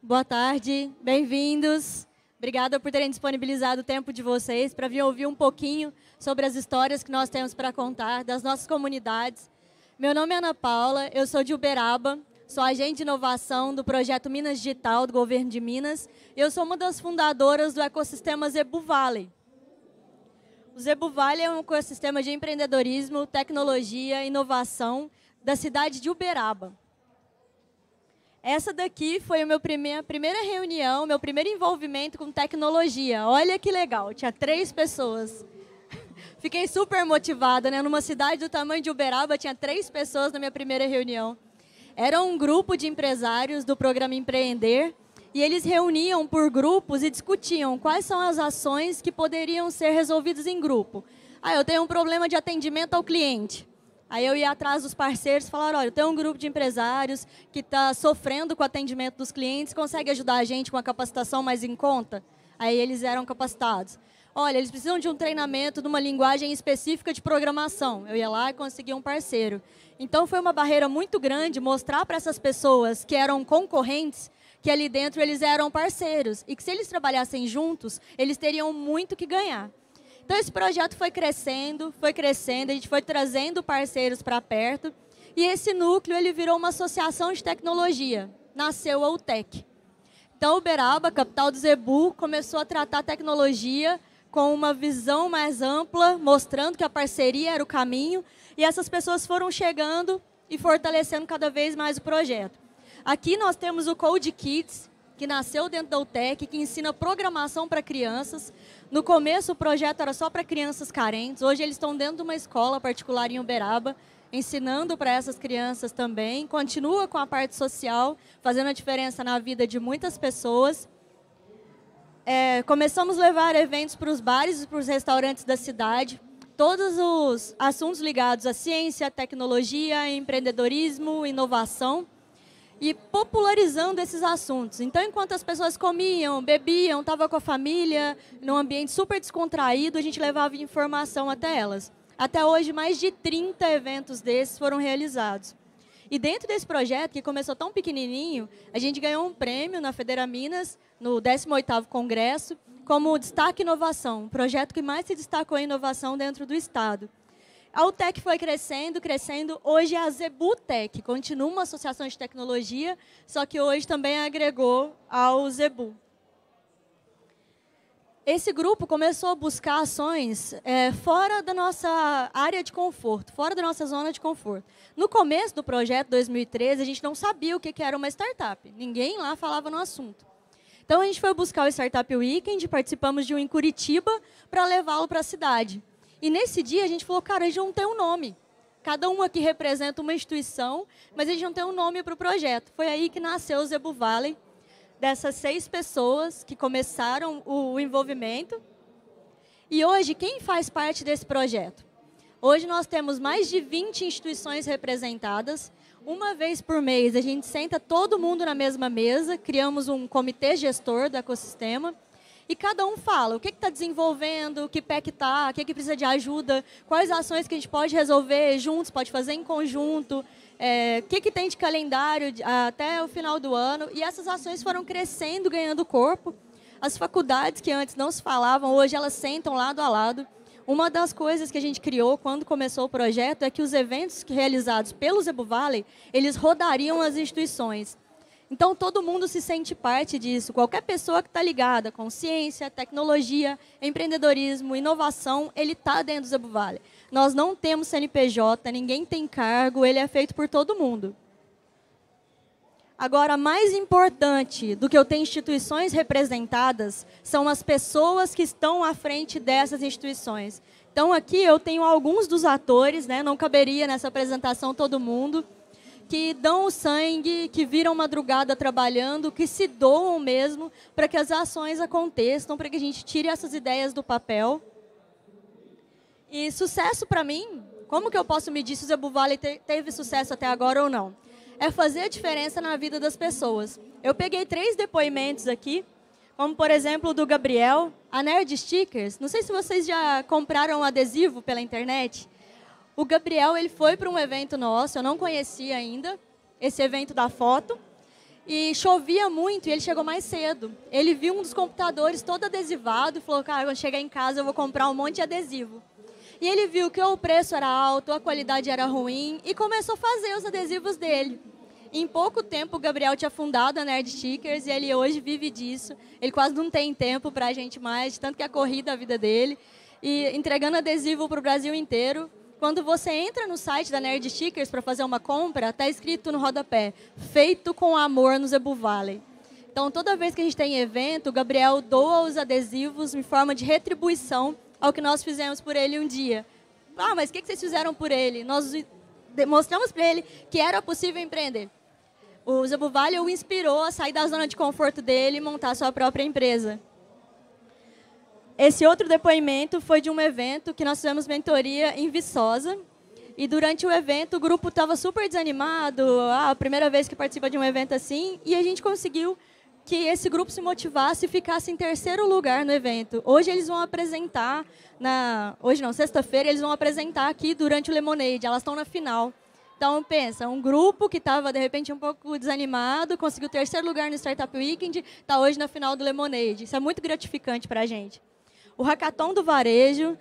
Boa tarde, bem-vindos. Obrigada por terem disponibilizado o tempo de vocês para vir ouvir um pouquinho sobre as histórias que nós temos para contar das nossas comunidades. Meu nome é Ana Paula, eu sou de Uberaba, sou agente de inovação do projeto Minas Digital do governo de Minas e eu sou uma das fundadoras do ecossistema Zebu Valley. O Zebu Valley é um ecossistema de empreendedorismo, tecnologia e inovação da cidade de Uberaba. Essa daqui foi a minha primeira reunião, meu primeiro envolvimento com tecnologia. Olha que legal, tinha 3 pessoas. Fiquei super motivada, né? Numa cidade do tamanho de Uberaba, tinha 3 pessoas na minha primeira reunião. Era um grupo de empresários do programa Empreender, e eles reuniam por grupos e discutiam quais são as ações que poderiam ser resolvidas em grupo. Eu tenho um problema de atendimento ao cliente. Aí eu ia atrás dos parceiros e falar, olha, eu tenho um grupo de empresários que está sofrendo com o atendimento dos clientes, consegue ajudar a gente com a capacitação mais em conta? Aí eles eram capacitados. Olha, eles precisam de um treinamento de uma linguagem específica de programação. Eu ia lá e conseguia um parceiro. Então foi uma barreira muito grande mostrar para essas pessoas que eram concorrentes que ali dentro eles eram parceiros e que se eles trabalhassem juntos, eles teriam muito que ganhar. Então, esse projeto foi crescendo, a gente foi trazendo parceiros para perto, e esse núcleo ele virou uma associação de tecnologia, nasceu a UTEC. Então, Uberaba, capital do Zebu, começou a tratar a tecnologia com uma visão mais ampla, mostrando que a parceria era o caminho, e essas pessoas foram chegando e fortalecendo cada vez mais o projeto. Aqui nós temos o Code Kids, que nasceu dentro da UTEC, que ensina programação para crianças. No começo, o projeto era só para crianças carentes. Hoje, eles estão dentro de uma escola particular em Uberaba, ensinando para essas crianças também. Continua com a parte social, fazendo a diferença na vida de muitas pessoas. Começamos a levar eventos para os bares e para os restaurantes da cidade. Todos os assuntos ligados à ciência, tecnologia, empreendedorismo, inovação. E popularizando esses assuntos. Então, enquanto as pessoas comiam, bebiam, estavam com a família, num ambiente super descontraído, a gente levava informação até elas. Até hoje, mais de 30 eventos desses foram realizados. E dentro desse projeto, que começou tão pequenininho, a gente ganhou um prêmio na Federa Minas, no 18º Congresso, como Destaque Inovação, um projeto que mais se destacou em inovação dentro do Estado. A UTEC foi crescendo. Hoje é a ZebuTech, continua uma associação de tecnologia, só que hoje também agregou ao Zebu. Esse grupo começou a buscar ações fora da nossa área de conforto, fora da nossa zona de conforto. No começo do projeto, 2013, a gente não sabia o que era uma startup. Ninguém lá falava no assunto. Então, a gente foi buscar o Startup Weekend, participamos de um em Curitiba para levá-lo para a cidade. E nesse dia a gente falou, cara, a gente não tem um nome. Cada um aqui representa uma instituição, mas a gente não tem um nome para o projeto. Foi aí que nasceu o Zebu Valley, dessas 6 pessoas que começaram o envolvimento. E hoje, quem faz parte desse projeto? Hoje nós temos mais de 20 instituições representadas. Uma vez por mês a gente senta todo mundo na mesma mesa, criamos um comitê gestor do ecossistema. E cada um fala o que está desenvolvendo, que pé que está, o que precisa de ajuda, quais ações que a gente pode resolver juntos, pode fazer em conjunto, o que tem de calendário até o final do ano. E essas ações foram crescendo, ganhando corpo. As faculdades que antes não se falavam, hoje elas sentam lado a lado. Uma das coisas que a gente criou quando começou o projeto é que os eventos realizados pelo Zebu Valley, eles rodariam as instituições. Então, todo mundo se sente parte disso. Qualquer pessoa que está ligada com ciência, tecnologia, empreendedorismo, inovação, ele está dentro do Zebu Valley. Nós não temos CNPJ, ninguém tem cargo, ele é feito por todo mundo. Agora, mais importante do que eu ter instituições representadas são as pessoas que estão à frente dessas instituições. Então, aqui eu tenho alguns dos atores, né? Não caberia nessa apresentação todo mundo, que dão o sangue, que viram madrugada trabalhando, que se doam mesmo para que as ações aconteçam, para que a gente tire essas ideias do papel. E sucesso para mim, como que eu posso medir se o Zebu Valley teve sucesso até agora ou não? É fazer a diferença na vida das pessoas. Eu peguei 3 depoimentos aqui, como por exemplo o do Gabriel, a Nerd Stickers. Não sei se vocês já compraram um adesivo pela internet. O Gabriel ele foi para um evento nosso, eu não conhecia ainda, esse evento da foto. E chovia muito e ele chegou mais cedo. Ele viu um dos computadores todo adesivado e falou, cara, quando chegar em casa eu vou comprar um monte de adesivo. E ele viu que o preço era alto, a qualidade era ruim e começou a fazer os adesivos dele. Em pouco tempo, o Gabriel tinha fundado a Nerd Stickers e ele hoje vive disso. Ele quase não tem tempo para a gente mais, tanto que é corrida a vida dele. E entregando adesivo para o Brasil inteiro. Quando você entra no site da Nerd Stickers para fazer uma compra, está escrito no rodapé, feito com amor no Zebu Valley. Então, toda vez que a gente tem evento, o Gabriel doa os adesivos em forma de retribuição ao que nós fizemos por ele um dia. Ah, mas o que vocês fizeram por ele? Nós mostramos para ele que era possível empreender. O Zebu Valley o inspirou a sair da zona de conforto dele e montar sua própria empresa. Esse outro depoimento foi de um evento que nós fizemos mentoria em Viçosa. E durante o evento, o grupo estava super desanimado, a primeira vez que participa de um evento assim, e a gente conseguiu que esse grupo se motivasse e ficasse em terceiro lugar no evento. Hoje eles vão apresentar, sexta-feira, eles vão apresentar aqui durante o Lemonade, elas estão na final. Então, pensa, um grupo que estava, de repente, um pouco desanimado, conseguiu terceiro lugar no Startup Weekend, está hoje na final do Lemonade. Isso é muito gratificante para a gente. O Hackathon do varejo,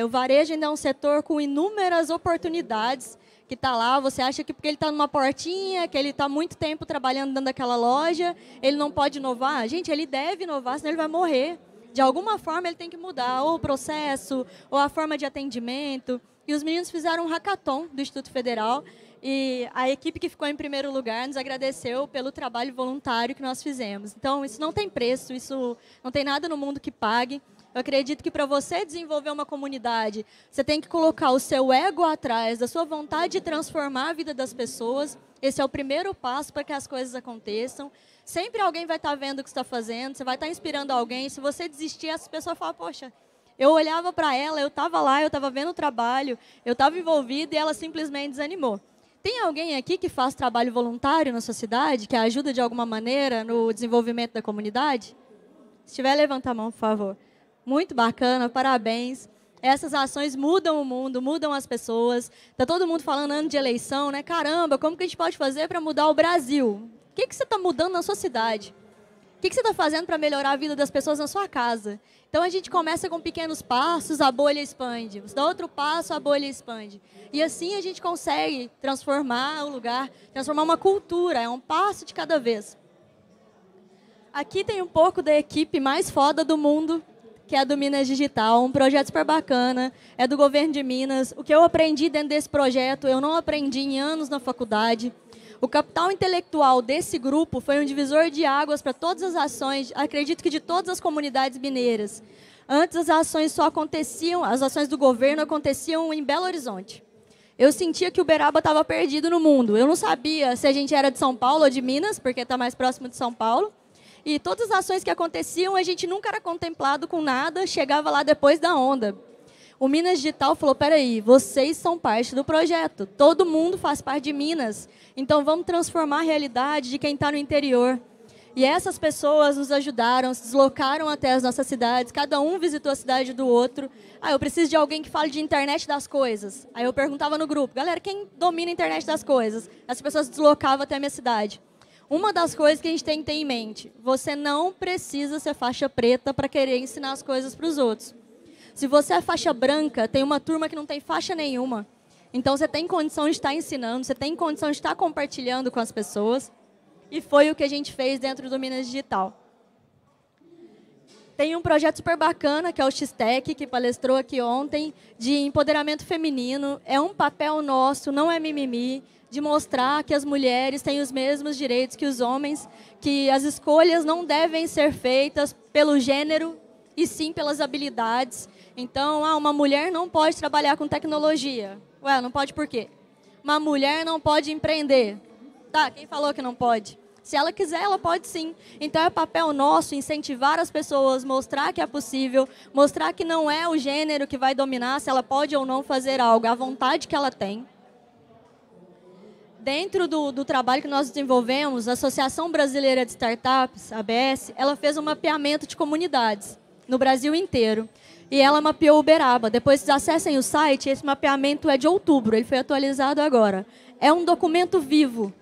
o varejo ainda é um setor com inúmeras oportunidades, que está lá, você acha que porque ele está numa portinha, que ele está muito tempo trabalhando dentro daquela loja, ele não pode inovar? Gente, ele deve inovar, senão ele vai morrer. De alguma forma, ele tem que mudar, ou o processo, ou a forma de atendimento. E os meninos fizeram um hackathon do Instituto Federal, e a equipe que ficou em primeiro lugar nos agradeceu pelo trabalho voluntário que nós fizemos. Então, isso não tem preço, isso não tem nada no mundo que pague. Eu acredito que para você desenvolver uma comunidade, você tem que colocar o seu ego atrás da sua vontade de transformar a vida das pessoas. Esse é o primeiro passo para que as coisas aconteçam. Sempre alguém vai estar vendo o que você está fazendo, você vai estar inspirando alguém. Se você desistir, essa pessoa fala, poxa, eu olhava para ela, eu estava lá, eu estava vendo o trabalho, eu estava envolvida e ela simplesmente desanimou. Tem alguém aqui que faz trabalho voluntário na sua cidade, que ajuda de alguma maneira no desenvolvimento da comunidade? Se tiver, levanta a mão, por favor. Muito bacana, parabéns. Essas ações mudam o mundo, mudam as pessoas. Está todo mundo falando ano de eleição, né? Caramba, como que a gente pode fazer para mudar o Brasil? O que você está mudando na sua cidade? O que você está fazendo para melhorar a vida das pessoas na sua casa? Então, a gente começa com pequenos passos, a bolha expande. Você dá outro passo, a bolha expande. E assim a gente consegue transformar o lugar, transformar uma cultura. É um passo de cada vez. Aqui tem um pouco da equipe mais foda do mundo, que é a do Minas Digital, um projeto super bacana, é do governo de Minas. O que eu aprendi dentro desse projeto, eu não aprendi em anos na faculdade. O capital intelectual desse grupo foi um divisor de águas para todas as ações, acredito que de todas as comunidades mineiras. Antes as ações só aconteciam, as ações do governo aconteciam em Belo Horizonte. Eu sentia que Uberaba estava perdido no mundo. Eu não sabia se a gente era de São Paulo ou de Minas, porque está mais próximo de São Paulo. E todas as ações que aconteciam, a gente nunca era contemplado com nada, chegava lá depois da onda. O Minas Digital falou, peraí, vocês são parte do projeto, todo mundo faz parte de Minas, então vamos transformar a realidade de quem está no interior. E essas pessoas nos ajudaram, se deslocaram até as nossas cidades, cada um visitou a cidade do outro. Eu preciso de alguém que fale de internet das coisas. Aí eu perguntava no grupo, galera, quem domina a internet das coisas? As pessoas deslocavam até a minha cidade. Uma das coisas que a gente tem que ter em mente, você não precisa ser faixa preta para querer ensinar as coisas para os outros. Se você é faixa branca, tem uma turma que não tem faixa nenhuma. Então, você tem condição de estar ensinando, você tem condição de estar compartilhando com as pessoas. E foi o que a gente fez dentro do Minas Digital. Tem um projeto super bacana, que é o X-Tech, que palestrou aqui ontem, de empoderamento feminino. É um papel nosso, não é mimimi, de mostrar que as mulheres têm os mesmos direitos que os homens, que as escolhas não devem ser feitas pelo gênero, e sim pelas habilidades. Então, uma mulher não pode trabalhar com tecnologia. Ué, não pode por quê? Uma mulher não pode empreender. Tá, quem falou que não pode? Se ela quiser, ela pode sim. Então, é papel nosso incentivar as pessoas, mostrar que é possível, mostrar que não é o gênero que vai dominar se ela pode ou não fazer algo, a vontade que ela tem. Dentro do trabalho que nós desenvolvemos, a Associação Brasileira de Startups, a ABS, ela fez um mapeamento de comunidades no Brasil inteiro. E ela mapeou Uberaba. Depois vocês acessem o site, esse mapeamento é de outubro, ele foi atualizado agora. É um documento vivo.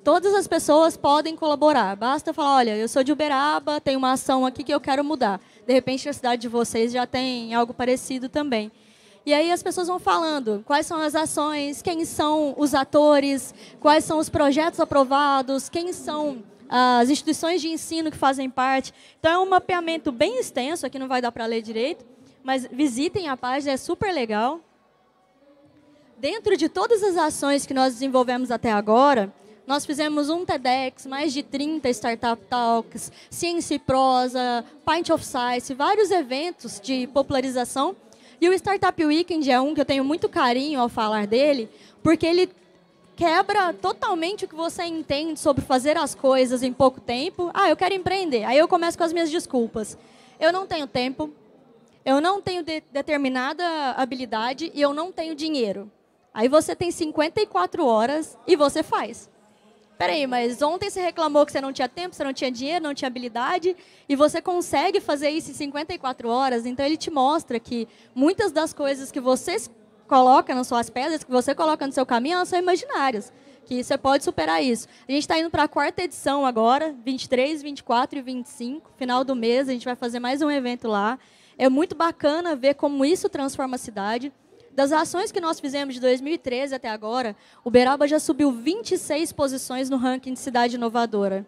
todas as pessoas podem colaborar. Basta falar, olha, eu sou de Uberaba, tem uma ação aqui que eu quero mudar. De repente, a cidade de vocês já tem algo parecido também. E aí as pessoas vão falando quais são as ações, quem são os atores, quais são os projetos aprovados, quem são as instituições de ensino que fazem parte. Então, é um mapeamento bem extenso, aqui não vai dar para ler direito, mas visitem a página, é super legal. Dentro de todas as ações que nós desenvolvemos até agora, nós fizemos um TEDx, mais de 30 Startup Talks, Ciência e Prosa, Pint of Science, vários eventos de popularização. E o Startup Weekend é um que eu tenho muito carinho ao falar dele, porque ele quebra totalmente o que você entende sobre fazer as coisas em pouco tempo. Ah, eu quero empreender. Aí eu começo com as minhas desculpas. Eu não tenho tempo, eu não tenho determinada habilidade e eu não tenho dinheiro. Aí você tem 54 horas e você faz. Peraí, mas ontem você reclamou que você não tinha tempo, você não tinha dinheiro, não tinha habilidade, e você consegue fazer isso em 54 horas, então ele te mostra que muitas das coisas que você coloca nas suas pedras, que você coloca no seu caminho, elas são imaginárias, que você pode superar isso. A gente está indo para a 4ª edição agora, 23, 24 e 25, final do mês, a gente vai fazer mais um evento lá. É muito bacana ver como isso transforma a cidade. Das ações que nós fizemos de 2013 até agora, Uberaba já subiu 26 posições no ranking de cidade inovadora.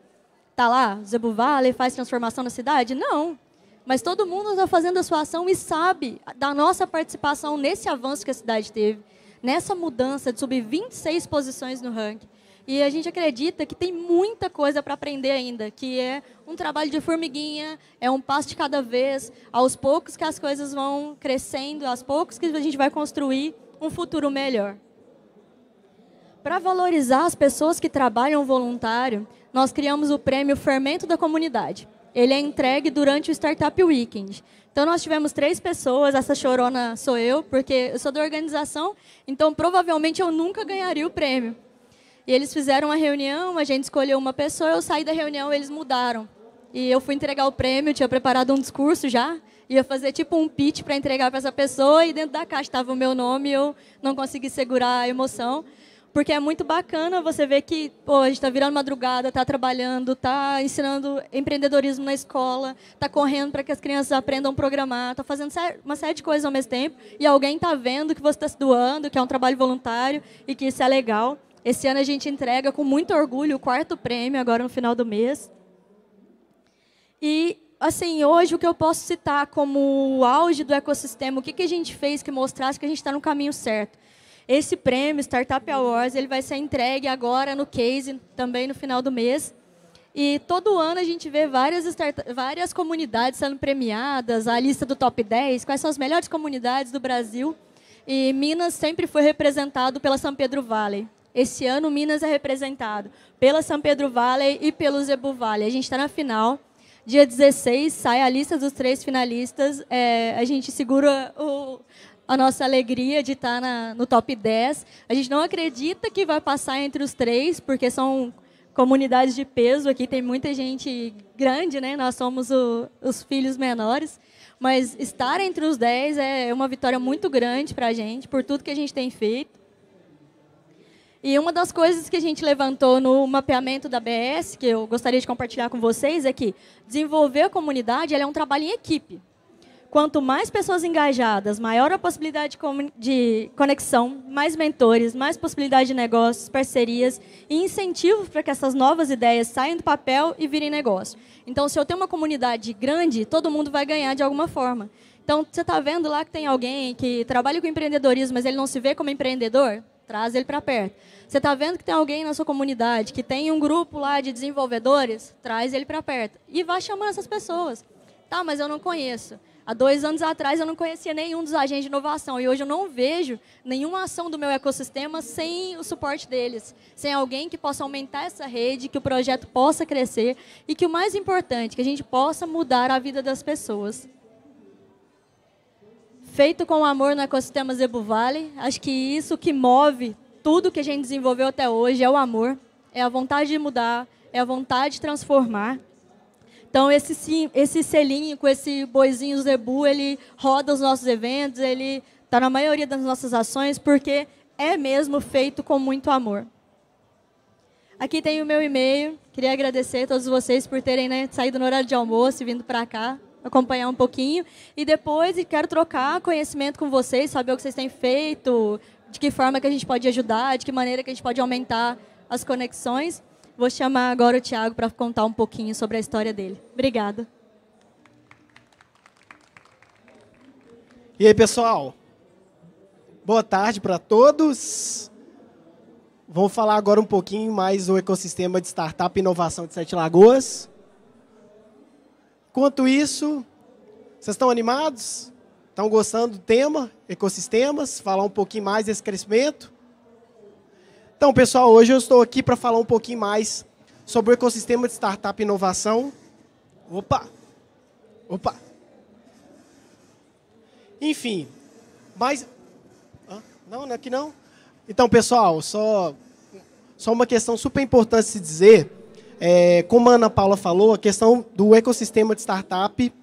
Está lá, Zebu Vale faz transformação na cidade? Não. Mas todo mundo está fazendo a sua ação e sabe da nossa participação nesse avanço que a cidade teve, nessa mudança de subir 26 posições no ranking. E a gente acredita que tem muita coisa para aprender ainda, que é um trabalho de formiguinha, é um passo de cada vez, aos poucos que as coisas vão crescendo, aos poucos que a gente vai construir um futuro melhor. Para valorizar as pessoas que trabalham voluntário, nós criamos o prêmio Fermento da Comunidade. Ele é entregue durante o Startup Weekend. Então, nós tivemos 3 pessoas, essa chorona sou eu, porque eu sou da organização, então provavelmente eu nunca ganharia o prêmio. E eles fizeram uma reunião, a gente escolheu uma pessoa, eu saí da reunião, eles mudaram. E eu fui entregar o prêmio, tinha preparado um discurso já, ia fazer tipo um pitch para entregar para essa pessoa, e dentro da caixa estava o meu nome e eu não consegui segurar a emoção, porque é muito bacana você ver que pô, a gente está virando madrugada, está trabalhando, está ensinando empreendedorismo na escola, está correndo para que as crianças aprendam a programar, está fazendo uma série de coisas ao mesmo tempo, e alguém está vendo que você está se doando, que é um trabalho voluntário e que isso é legal. Esse ano a gente entrega com muito orgulho o 4º prêmio, agora no final do mês. E, assim, hoje o que eu posso citar como o auge do ecossistema, o que a gente fez que mostrasse que a gente está no caminho certo. Esse prêmio, Startup Awards, ele vai ser entregue agora no Case, também no final do mês. E todo ano a gente vê várias comunidades sendo premiadas, a lista do top 10, quais são as melhores comunidades do Brasil. E Minas sempre foi representado pela São Pedro Valley. Esse ano, Minas é representado pela São Pedro Valley e pelo Zebu Valley. A gente está na final. Dia 16, sai a lista dos 3 finalistas. A gente segura a nossa alegria de estar no top 10. A gente não acredita que vai passar entre os 3, porque são comunidades de peso. Aqui tem muita gente grande, né? Nós somos os filhos menores. Mas estar entre os 10 é uma vitória muito grande para a gente, por tudo que a gente tem feito. E uma das coisas que a gente levantou no mapeamento da BS, que eu gostaria de compartilhar com vocês, é que desenvolver a comunidade é um trabalho em equipe. Quanto mais pessoas engajadas, maior a possibilidade de conexão, mais mentores, mais possibilidade de negócios, parcerias e incentivos para que essas novas ideias saiam do papel e virem negócio. Então, se eu tenho uma comunidade grande, todo mundo vai ganhar de alguma forma. Então, você está vendo lá que tem alguém que trabalha com empreendedorismo, mas ele não se vê como empreendedor? Traz ele para perto. Você está vendo que tem alguém na sua comunidade que tem um grupo lá de desenvolvedores? Traz ele para perto. E vai chamando essas pessoas. Tá, mas eu não conheço. Há 2 anos atrás eu não conhecia nenhum dos agentes de inovação. E hoje eu não vejo nenhuma ação do meu ecossistema sem o suporte deles. Sem alguém que possa aumentar essa rede, que o projeto possa crescer. E que o mais importante, que a gente possa mudar a vida das pessoas. Feito com amor no ecossistema Zebu Valley. Acho que isso que move tudo que a gente desenvolveu até hoje é o amor, é a vontade de mudar, é a vontade de transformar. Então, esse selinho com esse boizinho Zebu, ele roda os nossos eventos, ele está na maioria das nossas ações, porque é mesmo feito com muito amor. Aqui tem o meu e-mail. Queria agradecer a todos vocês por terem, né, saído no horário de almoço e vindo para cá acompanhar um pouquinho. E depois quero trocar conhecimento com vocês, saber o que vocês têm feito, de que forma que a gente pode ajudar, de que maneira que a gente pode aumentar as conexões. Vou chamar agora o Thiago para contar um pouquinho sobre a história dele. Obrigada. E aí, pessoal? Boa tarde para todos. Vamos falar agora um pouquinho mais do ecossistema de startup e inovação de Sete Lagoas. Enquanto isso, vocês estão animados? Estão gostando do tema, ecossistemas? Falar um pouquinho mais desse crescimento? Então, pessoal, hoje eu estou aqui para falar um pouquinho mais sobre o ecossistema de startup e inovação. Opa! Enfim, mas... Não, aqui não. Então, pessoal, só uma questão super importante de se dizer. Como a Ana Paula falou, a questão do ecossistema de startup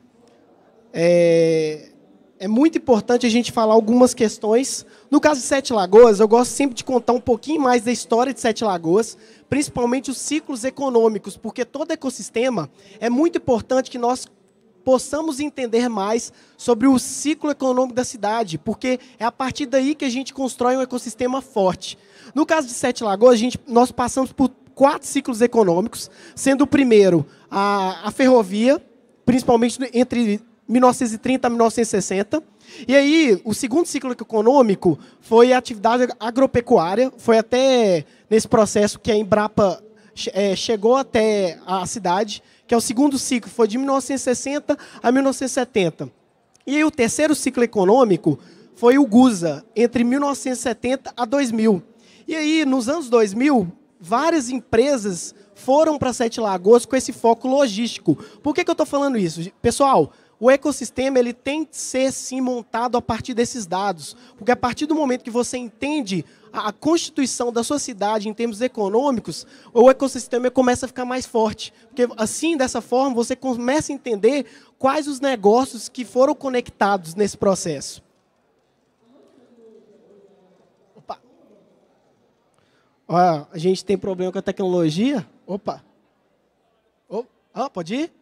é muito importante a gente falar algumas questões. No caso de Sete Lagoas, eu gosto sempre de contar um pouquinho mais da história de Sete Lagoas, principalmente os ciclos econômicos, porque todo ecossistema é muito importante que nós possamos entender mais sobre o ciclo econômico da cidade, porque é a partir daí que a gente constrói um ecossistema forte. No caso de Sete Lagoas, nós passamos por 4 ciclos econômicos, sendo o primeiro a ferrovia, principalmente entre 1930 a 1960. E aí, o segundo ciclo econômico foi a atividade agropecuária, foi até nesse processo que a Embrapa chegou até a cidade, que é o segundo ciclo, foi de 1960 a 1970. E aí, o terceiro ciclo econômico foi o GUSA, entre 1970 a 2000. E aí, nos anos 2000, várias empresas foram para Sete Lagoas com esse foco logístico. Por que eu estou falando isso? Pessoal, o ecossistema ele tem que ser, sim, montado a partir desses dados. Porque a partir do momento que você entende a constituição da sua cidade em termos econômicos, o ecossistema começa a ficar mais forte. Porque assim, dessa forma, você começa a entender quais os negócios que foram conectados nesse processo. Opa! Ó, a gente tem problema com a tecnologia. Opa! Pode ir?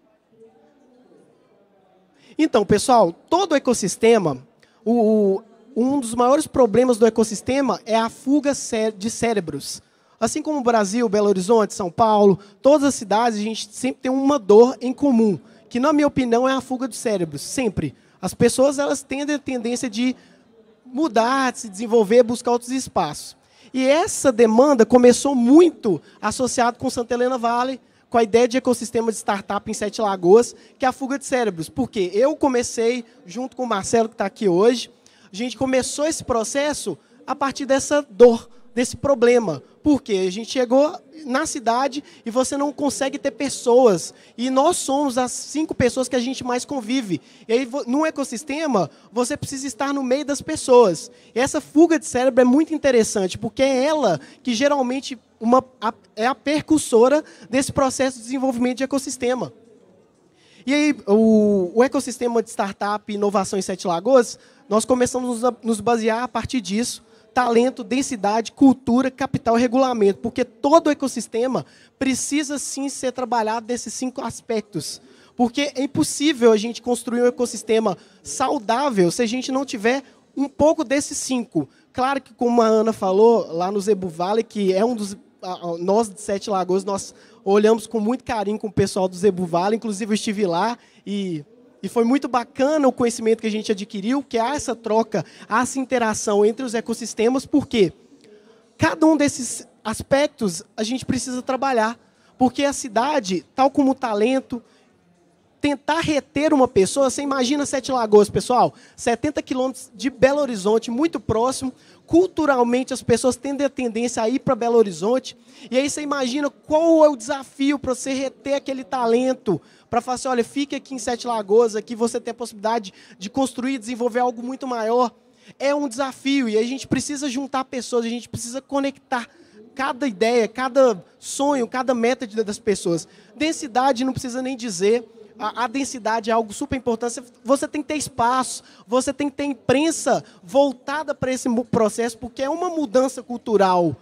Então, pessoal, todo o ecossistema, um dos maiores problemas do ecossistema é a fuga de cérebros. Assim como o Brasil, Belo Horizonte, São Paulo, todas as cidades, a gente sempre tem uma dor em comum, que, na minha opinião, é a fuga de cérebros, sempre. As pessoas elas têm a tendência de mudar, de se desenvolver, buscar outros espaços. E essa demanda começou muito associada com Santa Helena Valley, com a ideia de ecossistema de startup em Sete Lagoas, que é a fuga de cérebros. Porque eu comecei, junto com o Marcelo, que está aqui hoje, a gente começou esse processo a partir dessa dor, desse problema. Porque a gente chegou na cidade e você não consegue ter pessoas. E nós somos as 5 pessoas que a gente mais convive. E aí, num ecossistema, você precisa estar no meio das pessoas. E essa fuga de cérebro é muito interessante, porque é ela que geralmente é a percussora desse processo de desenvolvimento de ecossistema. E aí, o ecossistema de startup e inovação em Sete Lagoas, nós começamos a nos basear a partir disso, talento, densidade, cultura, capital e regulamento, porque todo o ecossistema precisa, sim, ser trabalhado nesses 5 aspectos. Porque é impossível a gente construir um ecossistema saudável se a gente não tiver um pouco desses 5. Claro que, como a Ana falou, lá no Zebu Valley, que é um dos... Nós, de Sete Lagoas, nós olhamos com muito carinho com o pessoal do Zebu Valley, inclusive eu estive lá e foi muito bacana o conhecimento que a gente adquiriu, que há essa troca, há essa interação entre os ecossistemas, porque cada um desses aspectos a gente precisa trabalhar, porque a cidade, tal como o talento, tentar reter uma pessoa, você imagina Sete Lagoas, pessoal, 70 quilômetros de Belo Horizonte, muito próximo, culturalmente as pessoas tendem a tendência a ir para Belo Horizonte, e aí você imagina qual é o desafio para você reter aquele talento, para falar assim, olha, fique aqui em Sete Lagoas, aqui você tem a possibilidade de construir e desenvolver algo muito maior. É um desafio, e a gente precisa juntar pessoas, a gente precisa conectar cada ideia, cada sonho, cada meta das pessoas. Densidade não precisa nem dizer, a densidade é algo super importante, você tem que ter espaço, você tem que ter imprensa voltada para esse processo, porque é uma mudança cultural.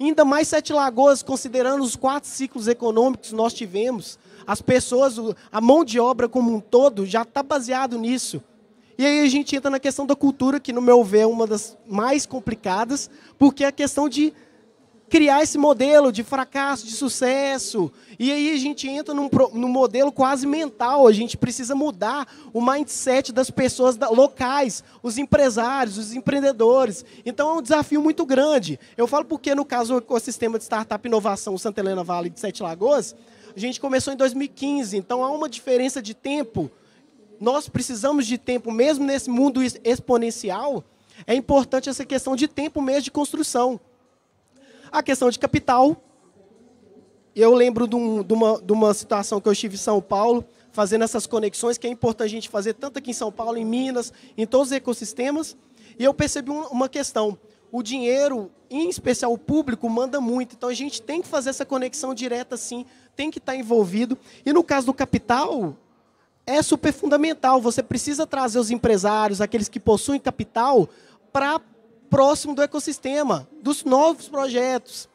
Ainda mais Sete Lagoas, considerando os 4 ciclos econômicos que nós tivemos, as pessoas, a mão de obra como um todo, já está baseado nisso. E aí a gente entra na questão da cultura, que, no meu ver, é uma das mais complicadas, porque é a questão de criar esse modelo de fracasso, de sucesso. E aí a gente entra num modelo quase mental. A gente precisa mudar o mindset das pessoas locais, os empresários, os empreendedores. Então é um desafio muito grande. Eu falo porque, no caso, o ecossistema de startup inovação Santa Helena Valley de Sete Lagoas, a gente começou em 2015. Então há uma diferença de tempo. Nós precisamos de tempo, mesmo nesse mundo exponencial. É importante essa questão de tempo mesmo de construção. A questão de capital. Eu lembro de uma situação que eu estive em São Paulo, fazendo essas conexões, que é importante a gente fazer tanto aqui em São Paulo, em Minas, em todos os ecossistemas. E eu percebi uma questão. O dinheiro, em especial o público, manda muito. Então, a gente tem que fazer essa conexão direta, sim, tem que estar envolvido. E, no caso do capital, é super fundamental. Você precisa trazer os empresários, aqueles que possuem capital, para próximo do ecossistema, dos novos projetos.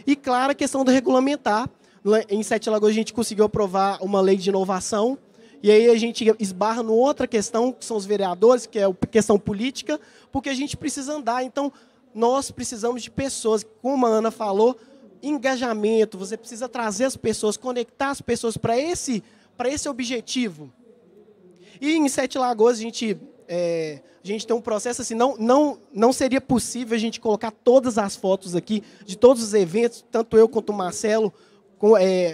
E, claro, a questão do regulamentar. Em Sete Lagoas, a gente conseguiu aprovar uma lei de inovação, e aí a gente esbarra numa outra questão, que são os vereadores, que é a questão política, porque a gente precisa andar. Então, nós precisamos de pessoas, como a Ana falou, engajamento, você precisa trazer as pessoas, conectar as pessoas para esse objetivo. E em Sete Lagoas, a gente tem um processo assim, não seria possível a gente colocar todas as fotos aqui de todos os eventos, tanto eu quanto o Marcelo,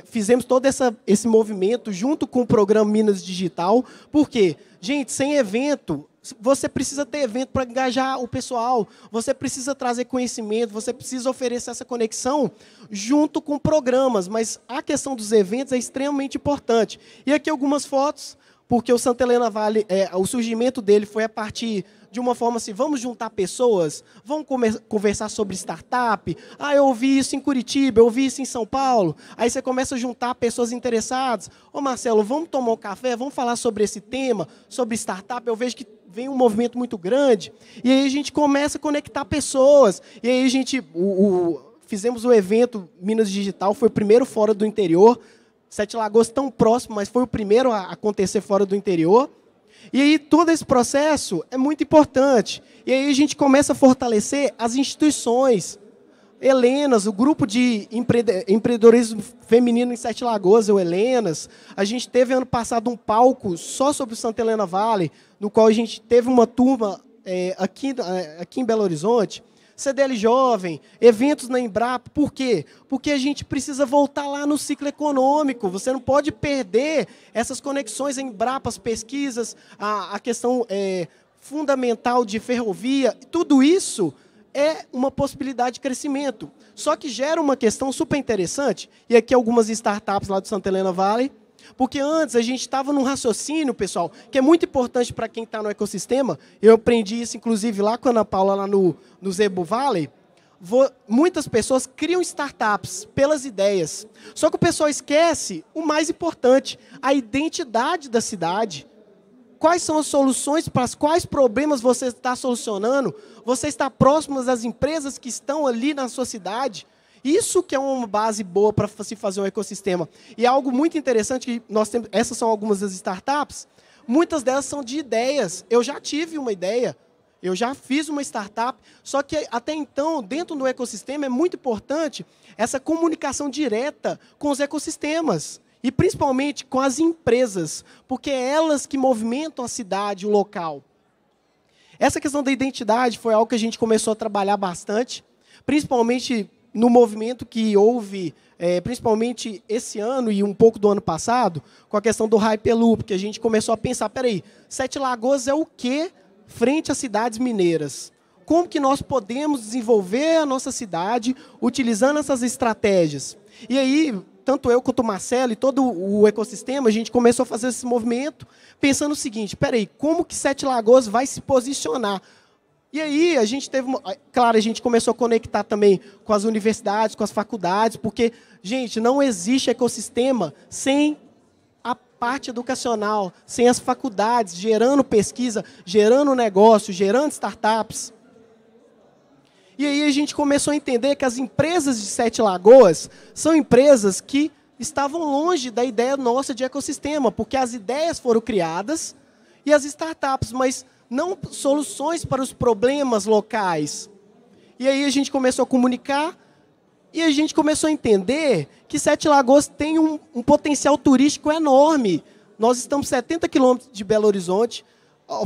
fizemos todo esse movimento junto com o programa Minas Digital. Por quê? Gente, sem evento, você precisa ter evento para engajar o pessoal, você precisa trazer conhecimento, você precisa oferecer essa conexão junto com programas, mas a questão dos eventos é extremamente importante. E aqui algumas fotos, porque o Santa Helena Valley, o surgimento dele foi a partir de uma forma assim, vamos juntar pessoas, vamos conversar sobre startup. Eu ouvi isso em Curitiba, eu ouvi isso em São Paulo. Aí você começa a juntar pessoas interessadas. Ô Marcelo, vamos tomar um café, vamos falar sobre esse tema, sobre startup. Eu vejo que vem um movimento muito grande. E aí a gente começa a conectar pessoas. E aí a gente fizemos o evento Minas Digital, foi o primeiro fora do interior. Sete Lagoas tão próximo, mas foi o primeiro a acontecer fora do interior. E aí todo esse processo é muito importante. E aí a gente começa a fortalecer as instituições. Helenas, o grupo de empreendedorismo feminino em Sete Lagoas, o Helenas. A gente teve ano passado um palco só sobre o Santa Helena Valley, no qual a gente teve uma turma aqui em Belo Horizonte. CDL Jovem, eventos na Embrapa. Por quê? Porque a gente precisa voltar lá no ciclo econômico. Você não pode perder essas conexões em Embrapa, as pesquisas, a questão fundamental de ferrovia. Tudo isso é uma possibilidade de crescimento. Só que gera uma questão super interessante, e aqui algumas startups lá do Santa Helena Valley, porque antes a gente estava num raciocínio, pessoal, que é muito importante para quem está no ecossistema. Eu aprendi isso, inclusive, lá com a Ana Paula, lá no Zebu Valley. Muitas pessoas criam startups pelas ideias. Só que o pessoal esquece o mais importante, a identidade da cidade. Quais são as soluções para quais problemas você está solucionando? Você está próximo das empresas que estão ali na sua cidade? Isso que é uma base boa para se fazer um ecossistema. E é algo muito interessante, que nós temos, essas são algumas das startups, muitas delas são de ideias. Eu já tive uma ideia, eu já fiz uma startup, só que até então, dentro do ecossistema, é muito importante essa comunicação direta com os ecossistemas. E principalmente com as empresas, porque é elas que movimentam a cidade, o local. Essa questão da identidade foi algo que a gente começou a trabalhar bastante, principalmente no movimento que houve, principalmente esse ano e um pouco do ano passado, com a questão do Hyperloop, que a gente começou a pensar, peraí, Sete Lagoas é o quê frente às cidades mineiras? Como que nós podemos desenvolver a nossa cidade utilizando essas estratégias? E aí, tanto eu quanto o Marcelo e todo o ecossistema, a gente começou a fazer esse movimento, pensando o seguinte, peraí, como que Sete Lagoas vai se posicionar? E aí, a gente teve, claro, a gente começou a conectar também com as universidades, com as faculdades, porque, gente, não existe ecossistema sem a parte educacional, sem as faculdades, gerando pesquisa, gerando negócio, gerando startups. E aí a gente começou a entender que as empresas de Sete Lagoas são empresas que estavam longe da ideia nossa de ecossistema, porque as ideias foram criadas e as startups, mas não soluções para os problemas locais. E aí a gente começou a comunicar e a gente começou a entender que Sete Lagoas tem um potencial turístico enorme. Nós estamos 70 quilômetros de Belo Horizonte,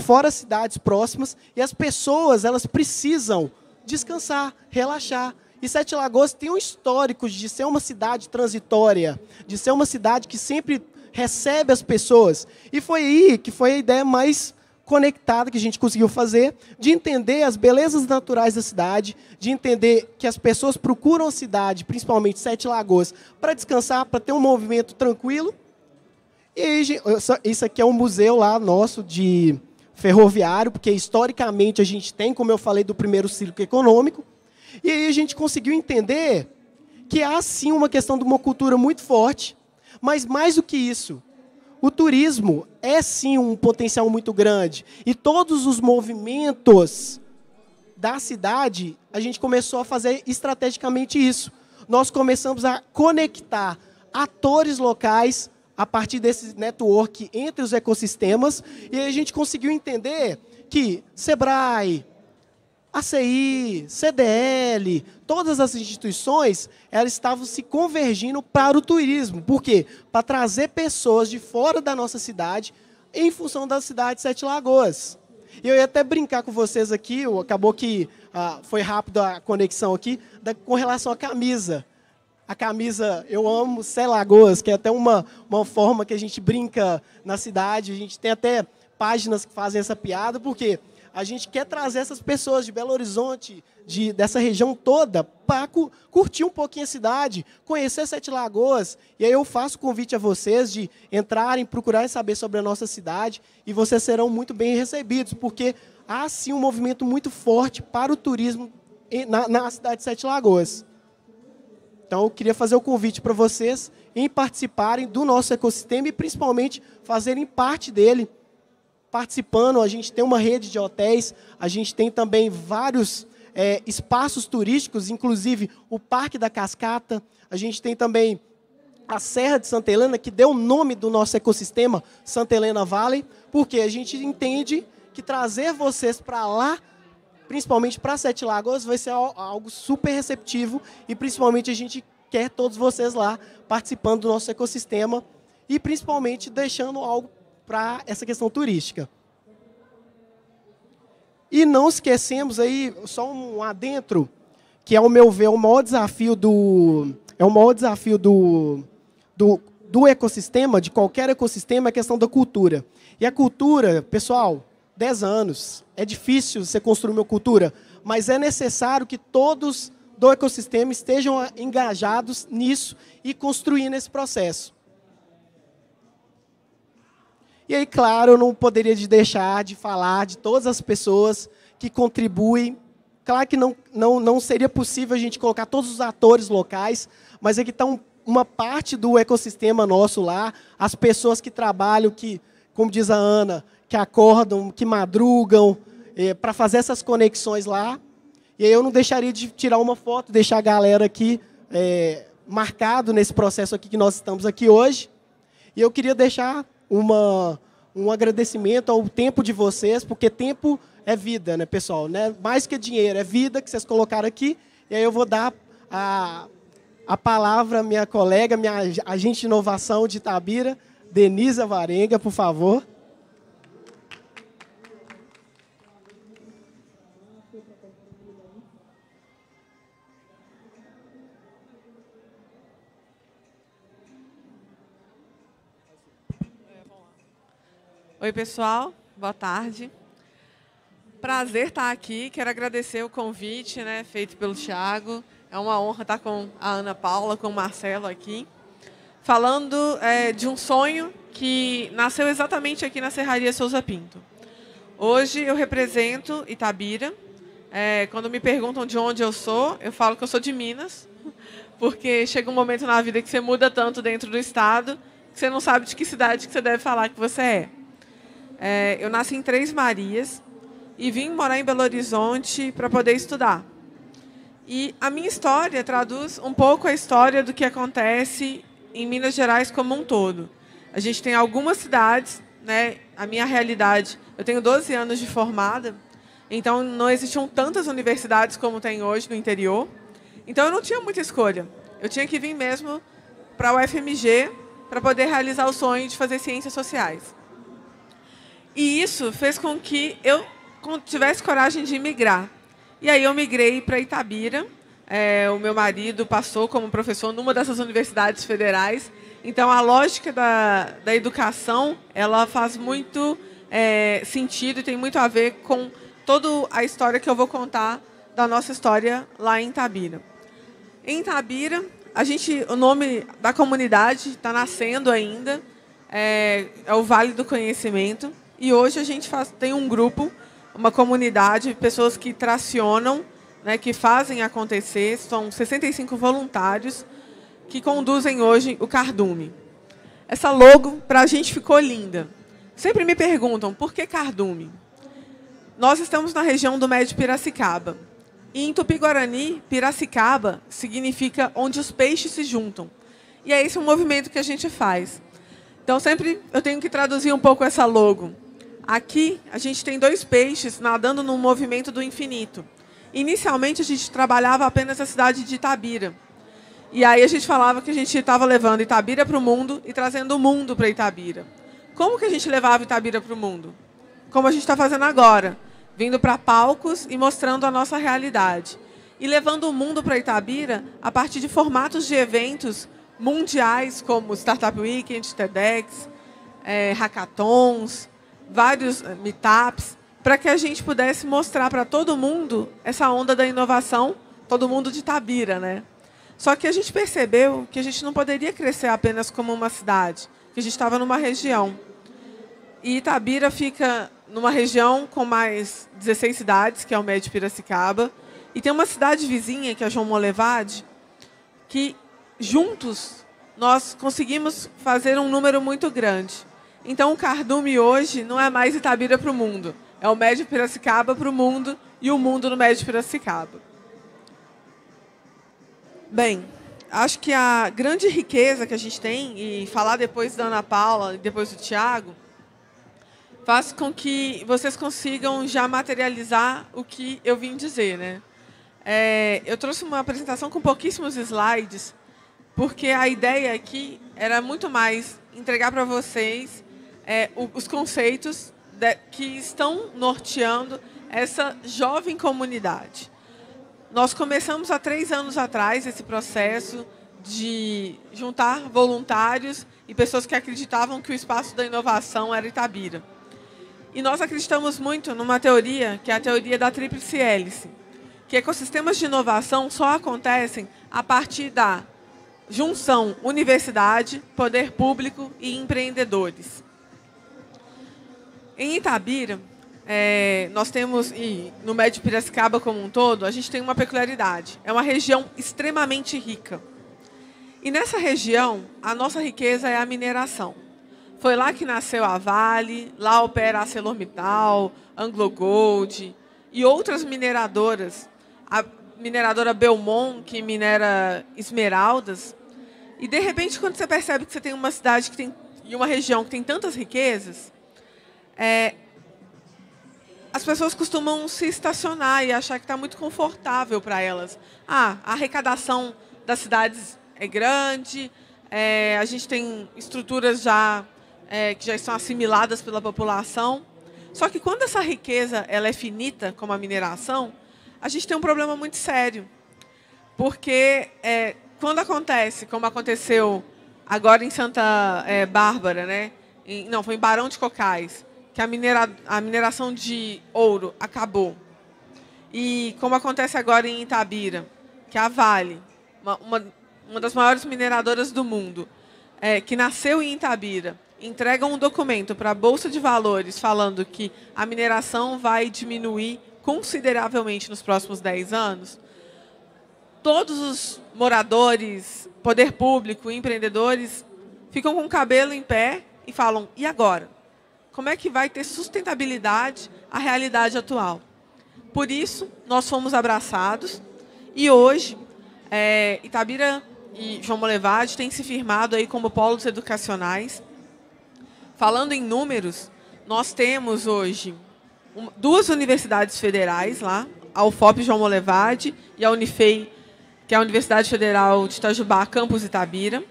fora as cidades próximas, e as pessoas elas precisam descansar, relaxar. E Sete Lagoas tem um histórico de ser uma cidade transitória, de ser uma cidade que sempre recebe as pessoas. E foi aí que foi a ideia mais conectada que a gente conseguiu fazer, de entender as belezas naturais da cidade, de entender que as pessoas procuram a cidade, principalmente Sete Lagoas, para descansar, para ter um movimento tranquilo. E aí, isso aqui é um museu lá nosso de ferroviário, porque historicamente a gente tem, como eu falei, do primeiro ciclo econômico. E aí a gente conseguiu entender que há sim uma questão de uma cultura muito forte, mas mais do que isso, o turismo é sim um potencial muito grande. E todos os movimentos da cidade, a gente começou a fazer estrategicamente isso. Nós começamos a conectar atores locais a partir desse network entre os ecossistemas, e aí a gente conseguiu entender que Sebrae, ACI, CDL, todas as instituições, elas estavam se convergindo para o turismo. Por quê? Para trazer pessoas de fora da nossa cidade em função da cidade de Sete Lagoas. E eu ia até brincar com vocês aqui, acabou que foi rápido a conexão aqui, com relação à camisa. A camisa Eu Amo Sete Lagoas, que é até uma forma que a gente brinca na cidade. A gente tem até páginas que fazem essa piada, porque a gente quer trazer essas pessoas de Belo Horizonte, dessa região toda, para curtir um pouquinho a cidade, conhecer Sete Lagoas. E aí eu faço convite a vocês de entrarem, procurarem saber sobre a nossa cidade, e vocês serão muito bem recebidos, porque há sim um movimento muito forte para o turismo na cidade de Sete Lagoas. Então, eu queria fazer o convite para vocês em participarem do nosso ecossistema e, principalmente, fazerem parte dele. Participando, a gente tem uma rede de hotéis, a gente tem também vários espaços turísticos, inclusive o Parque da Cascata, a gente tem também a Serra de Santa Helena, que deu o nome do nosso ecossistema, Santa Helena Valley, porque a gente entende que trazer vocês para lá, principalmente para Sete Lagoas, vai ser algo super receptivo e, principalmente, a gente quer todos vocês lá participando do nosso ecossistema e, principalmente, deixando algo para essa questão turística. E não esquecemos aí, só um adentro, que, ao meu ver, o maior desafio do ecossistema, de qualquer ecossistema, é a questão da cultura. E a cultura, pessoal, 10 anos. É difícil você construir uma cultura, mas é necessário que todos do ecossistema estejam engajados nisso e construindo esse processo. E aí, claro, eu não poderia deixar de falar de todas as pessoas que contribuem. Claro que não seria possível a gente colocar todos os atores locais, mas aqui está uma parte do ecossistema nosso lá, as pessoas que trabalham, que, como diz a Ana, que acordam, que madrugam, para fazer essas conexões lá. E aí eu não deixaria de tirar uma foto, deixar a galera aqui marcado nesse processo aqui que nós estamos aqui hoje. E eu queria deixar um agradecimento ao tempo de vocês, porque tempo é vida, né, pessoal? Né? Mais que dinheiro, é vida que vocês colocaram aqui. E aí eu vou dar a palavra à minha colega, minha agente de inovação de Itabira, Denise Varenga, por favor. Oi, pessoal. Boa tarde. Prazer estar aqui. Quero agradecer o convite, né, feito pelo Thiago. É uma honra estar com a Ana Paula, com o Marcelo aqui, falando de um sonho que nasceu exatamente aqui na Serraria Souza Pinto. Hoje eu represento Itabira. Quando me perguntam de onde eu sou, eu falo que eu sou de Minas, porque chega um momento na vida que você muda tanto dentro do estado que você não sabe de que cidade que você deve falar que você é. Eu nasci em Três Marias e vim morar em Belo Horizonte para poder estudar. E a minha história traduz um pouco a história do que acontece em Minas Gerais como um todo. A gente tem algumas cidades, né? A minha realidade, eu tenho 12 anos de formada, então não existiam tantas universidades como tem hoje no interior. Então eu não tinha muita escolha. Eu tinha que vir mesmo para a UFMG para poder realizar o sonho de fazer ciências sociais. E isso fez com que eu tivesse coragem de migrar. E aí eu migrei para Itabira. O meu marido passou como professor numa dessas universidades federais. Então, a lógica da educação, ela faz muito sentido e tem muito a ver com toda a história que eu vou contar da nossa história lá em Itabira. Em Itabira, o nome da comunidade está nascendo ainda, é o Vale do Conhecimento. E hoje a gente tem um grupo, uma comunidade, pessoas que tracionam, né, que fazem acontecer. São 65 voluntários que conduzem hoje o Cardume. Essa logo, para a gente, ficou linda. Sempre me perguntam, por que Cardume? Nós estamos na região do Médio Piracicaba. E em Tupi-Guarani, Piracicaba significa onde os peixes se juntam. E é esse o movimento que a gente faz. Então, sempre eu tenho que traduzir um pouco essa logo. Aqui, a gente tem 2 peixes nadando no movimento do infinito. Inicialmente, a gente trabalhava apenas a cidade de Itabira. E aí a gente falava que a gente estava levando Itabira para o mundo e trazendo o mundo para Itabira. Como que a gente levava Itabira para o mundo? Como a gente está fazendo agora, vindo para palcos e mostrando a nossa realidade. E levando o mundo para Itabira a partir de formatos de eventos mundiais, como Startup Weekend, TEDx, hackathons, vários meetups, para que a gente pudesse mostrar para todo mundo essa onda da inovação, todo mundo de Itabira, né? Só que a gente percebeu que a gente não poderia crescer apenas como uma cidade, que a gente estava numa região. E Itabira fica numa região com mais 16 cidades, que é o Médio Piracicaba, e tem uma cidade vizinha, que é João Molevade, que juntos nós conseguimos fazer um número muito grande. Então, o Cardume hoje não é mais Itabira para o mundo. É o Médio Piracicaba para o mundo e o mundo no Médio Piracicaba. Bem, acho que a grande riqueza que a gente tem, e falar depois da Ana Paula e depois do Tiago, faz com que vocês consigam já materializar o que eu vim dizer, né? Eu trouxe uma apresentação com pouquíssimos slides, porque a ideia aqui era muito mais entregar para vocês os conceitos que estão norteando essa jovem comunidade. Nós começamos há 3 anos atrás esse processo de juntar voluntários e pessoas que acreditavam que o espaço da inovação era Itabira. E nós acreditamos muito numa teoria, que é a teoria da tríplice hélice, que ecossistemas de inovação só acontecem a partir da junção universidade, poder público e empreendedores. Em Itabira, nós temos, e no Médio Piracicaba como um todo, a gente tem uma peculiaridade. É uma região extremamente rica. E nessa região, a nossa riqueza é a mineração. Foi lá que nasceu a Vale, lá opera a ArcelorMittal, AngloGold e outras mineradoras. A mineradora Belmont, que minera esmeraldas. E, de repente, quando você percebe que você tem uma cidade e uma região que tem tantas riquezas, as pessoas costumam se estacionar e achar que está muito confortável para elas. A arrecadação das cidades é grande, a gente tem estruturas que já estão assimiladas pela população. Só que quando essa riqueza ela é finita, como a mineração, a gente tem um problema muito sério. Porque quando acontece, como aconteceu agora em Santa Bárbara, né? Não, foi em Barão de Cocais, que a mineração de ouro acabou. E como acontece agora em Itabira, que a Vale, uma das maiores mineradoras do mundo, que nasceu em Itabira, entrega um documento para a Bolsa de Valores falando que a mineração vai diminuir consideravelmente nos próximos 10 anos, todos os moradores, poder público, empreendedores, ficam com o cabelo em pé e falam, e agora? Como é que vai ter sustentabilidade a realidade atual? Por isso, nós fomos abraçados E hoje, Itabira e João Molevade têm se firmado aí como polos educacionais. Falando em números, nós temos hoje 2 universidades federais lá, a UFOP João Molevade e a Unifei, que é a Universidade Federal de Itajubá, campus Itabira.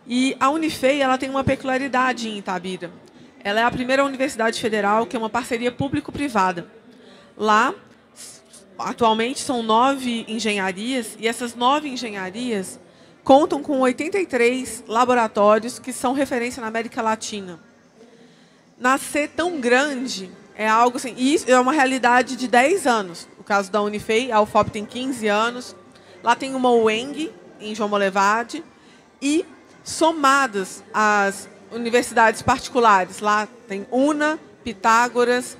E a Unifei ela tem uma peculiaridade em Itabira. Ela é a primeira universidade federal que é uma parceria público-privada. Lá, atualmente, são 9 engenharias, e essas 9 engenharias contam com 83 laboratórios que são referência na América Latina. Nascer tão grande é algo assim, e isso é uma realidade de 10 anos. No caso da Unifei, a UFOP tem 15 anos, lá tem uma UENG, em João Molevade, e somadas as universidades particulares, lá tem UNA, Pitágoras,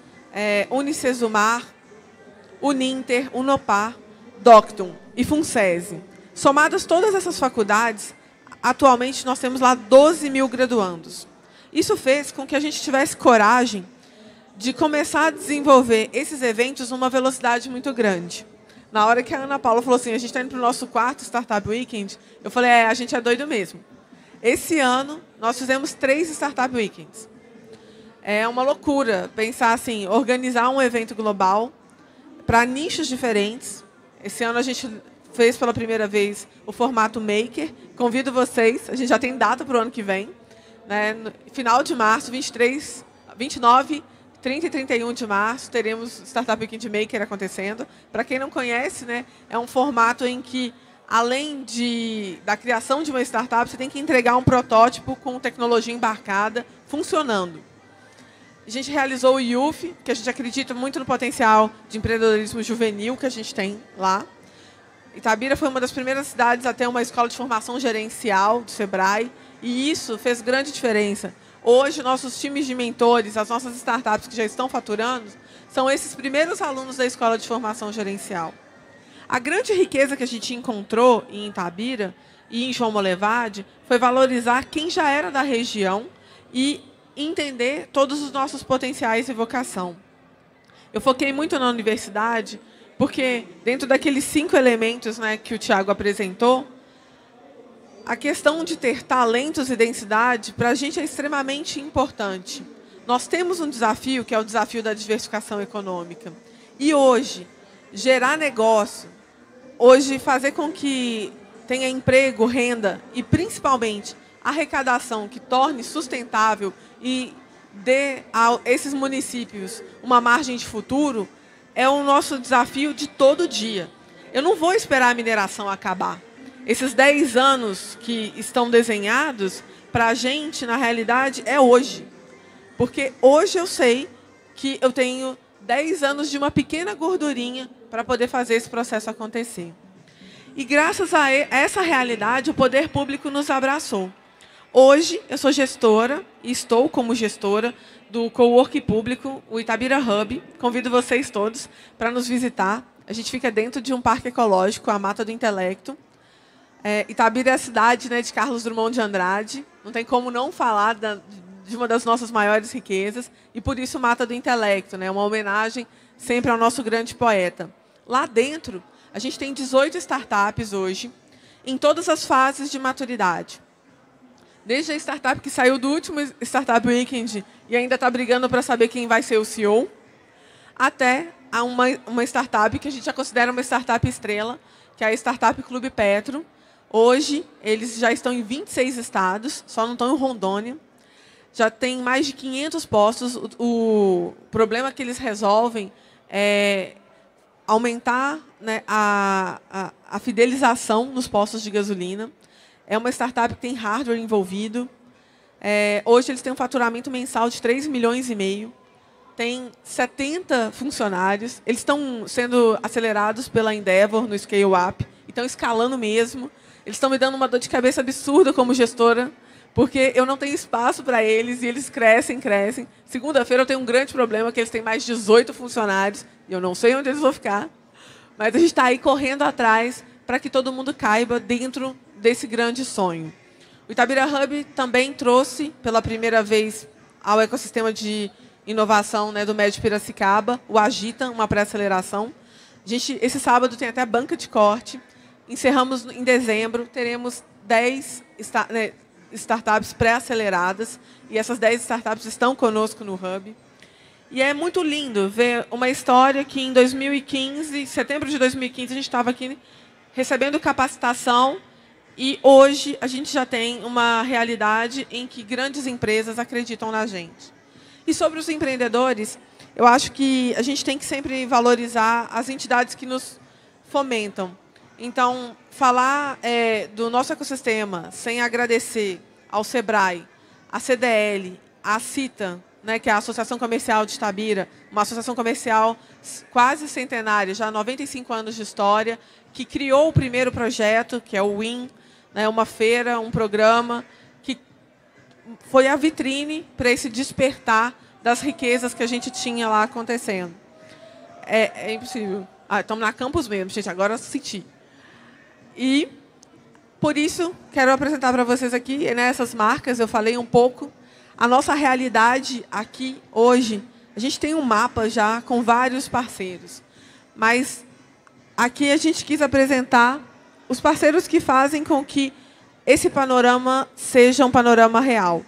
Unicesumar, Uninter, Unopar, Doctum e Funsese. Somadas todas essas faculdades, atualmente nós temos lá 12 mil graduandos. Isso fez com que a gente tivesse coragem de começar a desenvolver esses eventos numa velocidade muito grande. Na hora que a Ana Paula falou assim, a gente está indo para o nosso 4º Startup Weekend, eu falei, a gente é doido mesmo. Esse ano, nós fizemos 3 Startup Weekends. É uma loucura pensar assim, organizar um evento global para nichos diferentes. Esse ano a gente fez pela primeira vez o formato Maker. Convido vocês, a gente já tem data para o ano que vem. Né? No final de março, 23, 29, 30 e 31 de março, teremos Startup Weekend Maker acontecendo. Para quem não conhece, né, é um formato em que, além da criação de uma startup, você tem que entregar um protótipo com tecnologia embarcada, funcionando. A gente realizou o Youth, que a gente acredita muito no potencial de empreendedorismo juvenil que a gente tem lá. Itabira foi uma das primeiras cidades a ter uma escola de formação gerencial do Sebrae, e isso fez grande diferença. Hoje, nossos times de mentores, as nossas startups que já estão faturando, são esses primeiros alunos da escola de formação gerencial. A grande riqueza que a gente encontrou em Itabira e em João Molevade foi valorizar quem já era da região e entender todos os nossos potenciais e vocação. Eu foquei muito na universidade, porque dentro daqueles 5 elementos, né, que o Tiago apresentou, a questão de ter talentos e densidade, para a gente, é extremamente importante. Nós temos um desafio, que é o desafio da diversificação econômica. E hoje, gerar negócio, hoje fazer com que tenha emprego, renda e, principalmente, arrecadação que torne sustentável e dê a esses municípios uma margem de futuro, é o nosso desafio de todo dia. Eu não vou esperar a mineração acabar. Esses 10 anos que estão desenhados, para a gente, na realidade, é hoje. Porque hoje eu sei que eu tenho 10 anos de uma pequena gordurinha para poder fazer esse processo acontecer. E graças a essa realidade, o poder público nos abraçou. Hoje, eu sou gestora, e estou como gestora, do cowork público, o Itabira Hub. Convido vocês todos para nos visitar. A gente fica dentro de um parque ecológico, a Mata do Intelecto. Itabira é a cidade, né, de Carlos Drummond de Andrade. Não tem como não falar de uma das nossas maiores riquezas. E, por isso, Mata do Intelecto, né, uma homenagem sempre ao nosso grande poeta. Lá dentro, a gente tem 18 startups hoje, em todas as fases de maturidade. Desde a startup que saiu do último Startup Weekend e ainda está brigando para saber quem vai ser o CEO, até a uma startup que a gente já considera uma startup estrela, que é a Startup Clube Petro. Hoje, eles já estão em 26 estados, só não estão em Rondônia. Já tem mais de 500 postos. O problema que eles resolvem é aumentar, né, a fidelização nos postos de gasolina. É uma startup que tem hardware envolvido. Hoje, eles têm um faturamento mensal de 3,5 milhões. Tem 70 funcionários. Eles estão sendo acelerados pela Endeavor no Scale Up. E estão escalando mesmo. Eles estão me dando uma dor de cabeça absurda como gestora, porque eu não tenho espaço para eles e eles crescem, crescem. Segunda-feira eu tenho um grande problema, que eles têm mais de 18 funcionários e eu não sei onde eles vão ficar. Mas a gente está aí correndo atrás para que todo mundo caiba dentro desse grande sonho. O Itabira Hub também trouxe, pela primeira vez, ao ecossistema de inovação, né, do Médio Piracicaba, o Agita, uma pré-aceleração. Esse sábado tem até banca de corte. Encerramos em dezembro, teremos 10 startups pré-aceleradas, e essas 10 startups estão conosco no Hub. E é muito lindo ver uma história que em 2015, setembro de 2015, a gente estava aqui recebendo capacitação, e hoje a gente já tem uma realidade em que grandes empresas acreditam na gente. E sobre os empreendedores, eu acho que a gente tem que sempre valorizar as entidades que nos fomentam. Então, falar do nosso ecossistema sem agradecer ao SEBRAE, à CDL, à CITA, né, que é a Associação Comercial de Itabira, uma associação comercial quase centenária, já há 95 anos de história, que criou o primeiro projeto, que é o WIN, né, uma feira, um programa, que foi a vitrine para esse despertar das riquezas que a gente tinha lá acontecendo. É impossível. Estamos na campus mesmo, gente, agora eu senti. E, por isso, quero apresentar para vocês aqui, nessas marcas, eu falei um pouco, a nossa realidade aqui, hoje. A gente tem um mapa já com vários parceiros, mas aqui a gente quis apresentar os parceiros que fazem com que esse panorama seja um panorama real.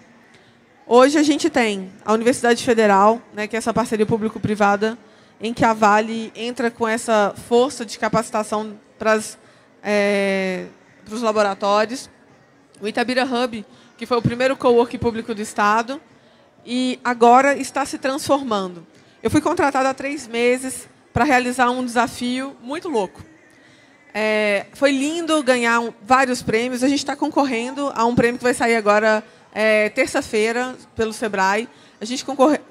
Hoje a gente tem a Universidade Federal, né, que é essa parceria público-privada, em que a Vale entra com essa força de capacitação para os laboratórios. O Itabira Hub, que foi o primeiro coworking público do Estado, e agora está se transformando. Eu fui contratada há 3 meses para realizar um desafio muito louco. Foi lindo ganhar vários prêmios. A gente está concorrendo a um prêmio que vai sair agora, terça-feira, pelo SEBRAE. A gente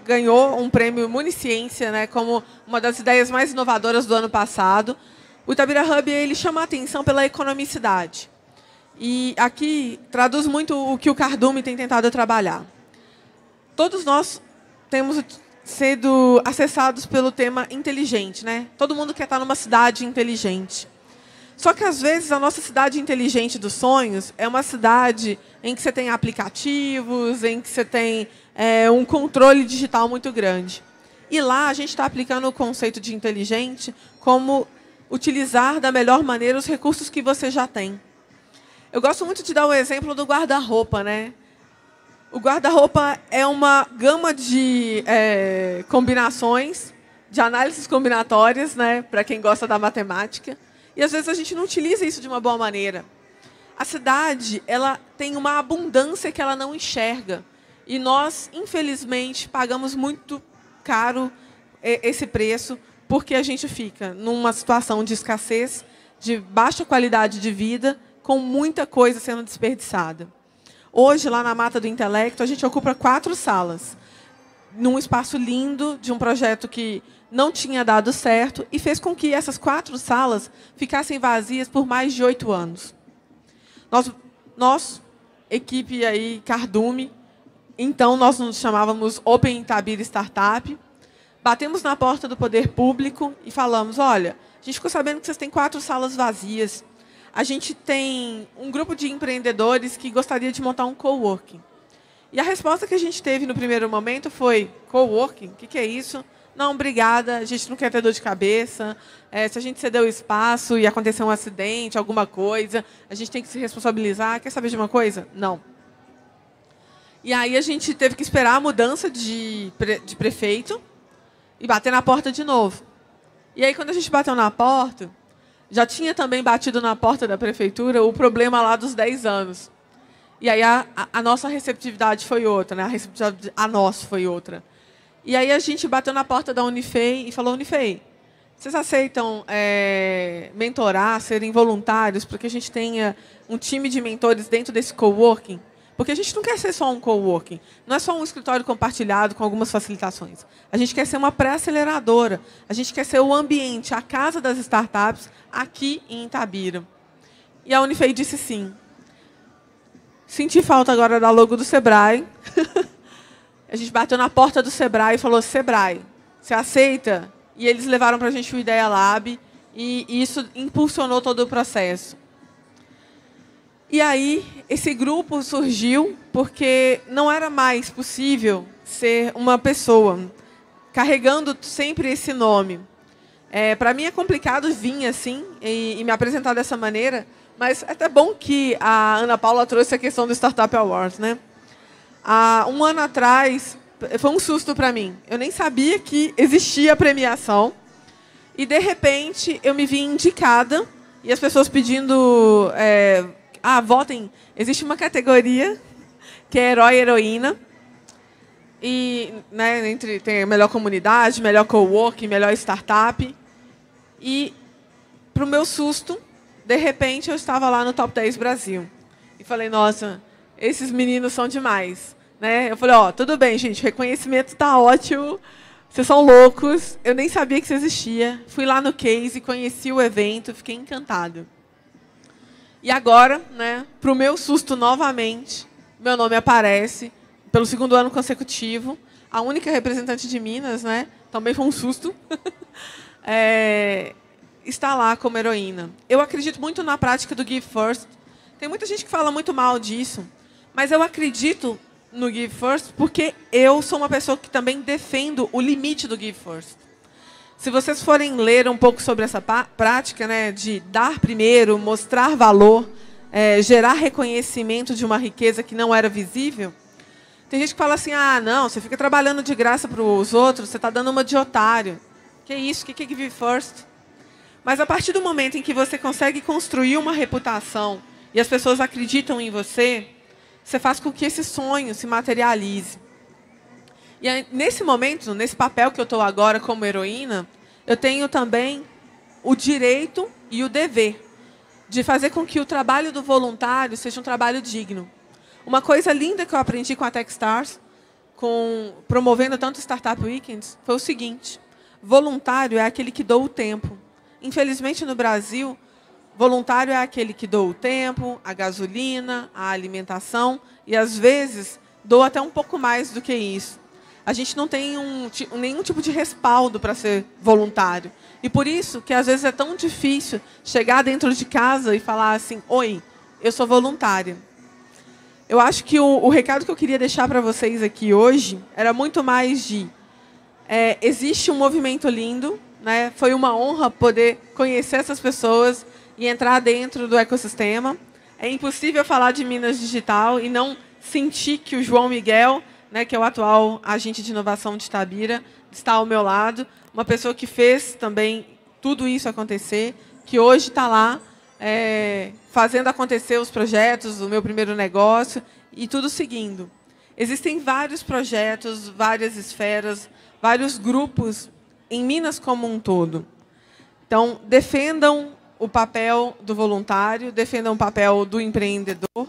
ganhou um prêmio Municiência, né, como uma das ideias mais inovadoras do ano passado. O Itabira Hub ele chama a atenção pela economicidade. E aqui traduz muito o que o Cardume tem tentado trabalhar. Todos nós temos sido acessados pelo tema inteligente, né? Todo mundo quer estar numa cidade inteligente. Só que, às vezes, a nossa cidade inteligente dos sonhos é uma cidade em que você tem aplicativos, em que você tem um controle digital muito grande. E lá a gente está aplicando o conceito de inteligente como utilizar da melhor maneira os recursos que você já tem. Eu gosto muito de dar o exemplo do guarda-roupa, né? O guarda-roupa é uma gama de combinações, de análises combinatórias, né, para quem gosta da matemática. E, às vezes, a gente não utiliza isso de uma boa maneira. A cidade ela tem uma abundância que ela não enxerga. E nós, infelizmente, pagamos muito caro esse preço, porque a gente fica numa situação de escassez, de baixa qualidade de vida, com muita coisa sendo desperdiçada. Hoje, lá na Mata do Intelecto, a gente ocupa 4 salas, num espaço lindo, de um projeto que não tinha dado certo, e fez com que essas 4 salas ficassem vazias por mais de 8 anos. Nós equipe aí, Cardume, então nós nos chamávamos Open Itabira Startup, batemos na porta do poder público e falamos, olha, a gente ficou sabendo que vocês têm 4 salas vazias, a gente tem um grupo de empreendedores que gostaria de montar um coworking. E a resposta que a gente teve no primeiro momento foi, coworking? O que é isso? Não, obrigada, a gente não quer ter dor de cabeça. Se a gente ceder o espaço e acontecer um acidente, alguma coisa, a gente tem que se responsabilizar. Quer saber de uma coisa? Não. E aí a gente teve que esperar a mudança de prefeito e bater na porta de novo. E aí, quando a gente bateu na porta, já tinha também batido na porta da prefeitura o problema lá dos 10 anos. E aí a nossa receptividade foi outra, né? A receptividade a nós foi outra. E aí a gente bateu na porta da Unifei e falou, Unifei, vocês aceitam mentorar, serem voluntários, para que a gente tenha um time de mentores dentro desse coworking? Porque a gente não quer ser só um coworking, não é só um escritório compartilhado com algumas facilitações. A gente quer ser uma pré-aceleradora, a gente quer ser o ambiente, a casa das startups aqui em Itabira. E a Unifei disse sim. Senti falta agora da logo do SEBRAE. A gente bateu na porta do SEBRAE e falou, SEBRAE, você aceita? E eles levaram para a gente o Ideia Lab e isso impulsionou todo o processo. E aí, esse grupo surgiu porque não era mais possível ser uma pessoa carregando sempre esse nome. Para mim é complicado vir assim e me apresentar dessa maneira, mas é até bom que a Ana Paula trouxe a questão do Startup Awards, né? Há um ano atrás, foi um susto para mim. Eu nem sabia que existia a premiação. E, de repente, eu me vi indicada. E as pessoas pedindo... votem. Existe uma categoria que é herói e heroína. E, né, tem melhor comunidade, melhor coworking, melhor startup. E, para o meu susto, de repente, eu estava lá no Top 10 Brasil. E falei, nossa, esses meninos são demais. Né? Eu falei, tudo bem, gente, reconhecimento está ótimo, vocês são loucos, eu nem sabia que isso existia. Fui lá no Case, conheci o evento, fiquei encantado. E agora, né, para o meu susto novamente, meu nome aparece, pelo 2º ano consecutivo, a única representante de Minas, né, também foi um susto, está lá como heroína. Eu acredito muito na prática do Give First. Tem muita gente que fala muito mal disso, mas eu acredito no Give First porque eu sou uma pessoa que também defendo o limite do Give First. Se vocês forem ler um pouco sobre essa prática, né, de dar primeiro, mostrar valor, gerar reconhecimento de uma riqueza que não era visível, tem gente que fala assim, não, você fica trabalhando de graça para os outros, você está dando uma de otário. Que isso? O que é Give First? Mas a partir do momento em que você consegue construir uma reputação e as pessoas acreditam em você, você faz com que esse sonho se materialize. E aí, nesse momento, nesse papel que eu estou agora como heroína, eu tenho também o direito e o dever de fazer com que o trabalho do voluntário seja um trabalho digno. Uma coisa linda que eu aprendi com a Techstars, promovendo tanto Startup Weekends, foi o seguinte: voluntário é aquele que doa o tempo. Infelizmente, no Brasil, voluntário é aquele que doa o tempo, a gasolina, a alimentação e, às vezes, doa até um pouco mais do que isso. A gente não tem nenhum tipo de respaldo para ser voluntário. E por isso que, às vezes, é tão difícil chegar dentro de casa e falar assim, oi, eu sou voluntária. Eu acho que o recado que eu queria deixar para vocês aqui hoje era muito mais de... existe um movimento lindo, né? Foi uma honra poder conhecer essas pessoas e entrar dentro do ecossistema. É impossível falar de Minas Digital e não sentir que o João Miguel, né, que é o atual agente de inovação de Itabira, está ao meu lado. Uma pessoa que fez também tudo isso acontecer, que hoje está lá fazendo acontecer os projetos, o meu primeiro negócio, e tudo seguindo. Existem vários projetos, várias esferas, vários grupos em Minas como um todo. Então, defendam o papel do voluntário, defendam o papel do empreendedor,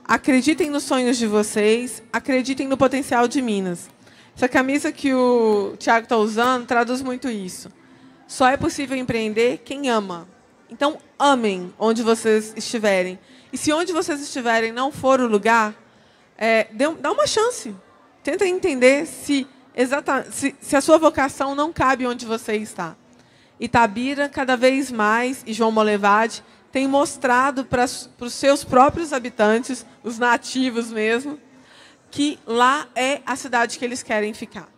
acreditem nos sonhos de vocês, acreditem no potencial de Minas. Essa camisa que o Thiago está usando traduz muito isso. Só é possível empreender quem ama. Então, amem onde vocês estiverem. E se onde vocês estiverem não for o lugar, dá uma chance. Tenta entender se a sua vocação não cabe onde você está. Itabira, cada vez mais, e João Molevade, tem mostrado para os seus próprios habitantes, os nativos mesmo, que lá é a cidade que eles querem ficar.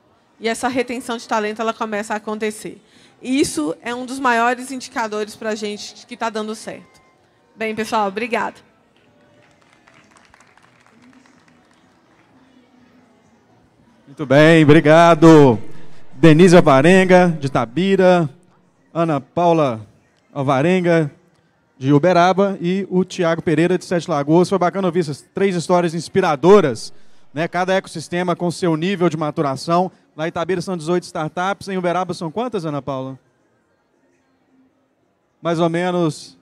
E essa retenção de talento ela começa a acontecer. E isso é um dos maiores indicadores para a gente que está dando certo. Bem, pessoal, obrigada. Muito bem, obrigado. Denise Alvarenga, de Itabira, Ana Paula Alvarenga, de Uberaba, e o Tiago Pereira, de Sete Lagoas. Foi bacana ouvir essas 3 histórias inspiradoras, né? Cada ecossistema com seu nível de maturação. Lá em Itabira são 18 startups, em Uberaba são quantas, Ana Paula? Mais ou menos...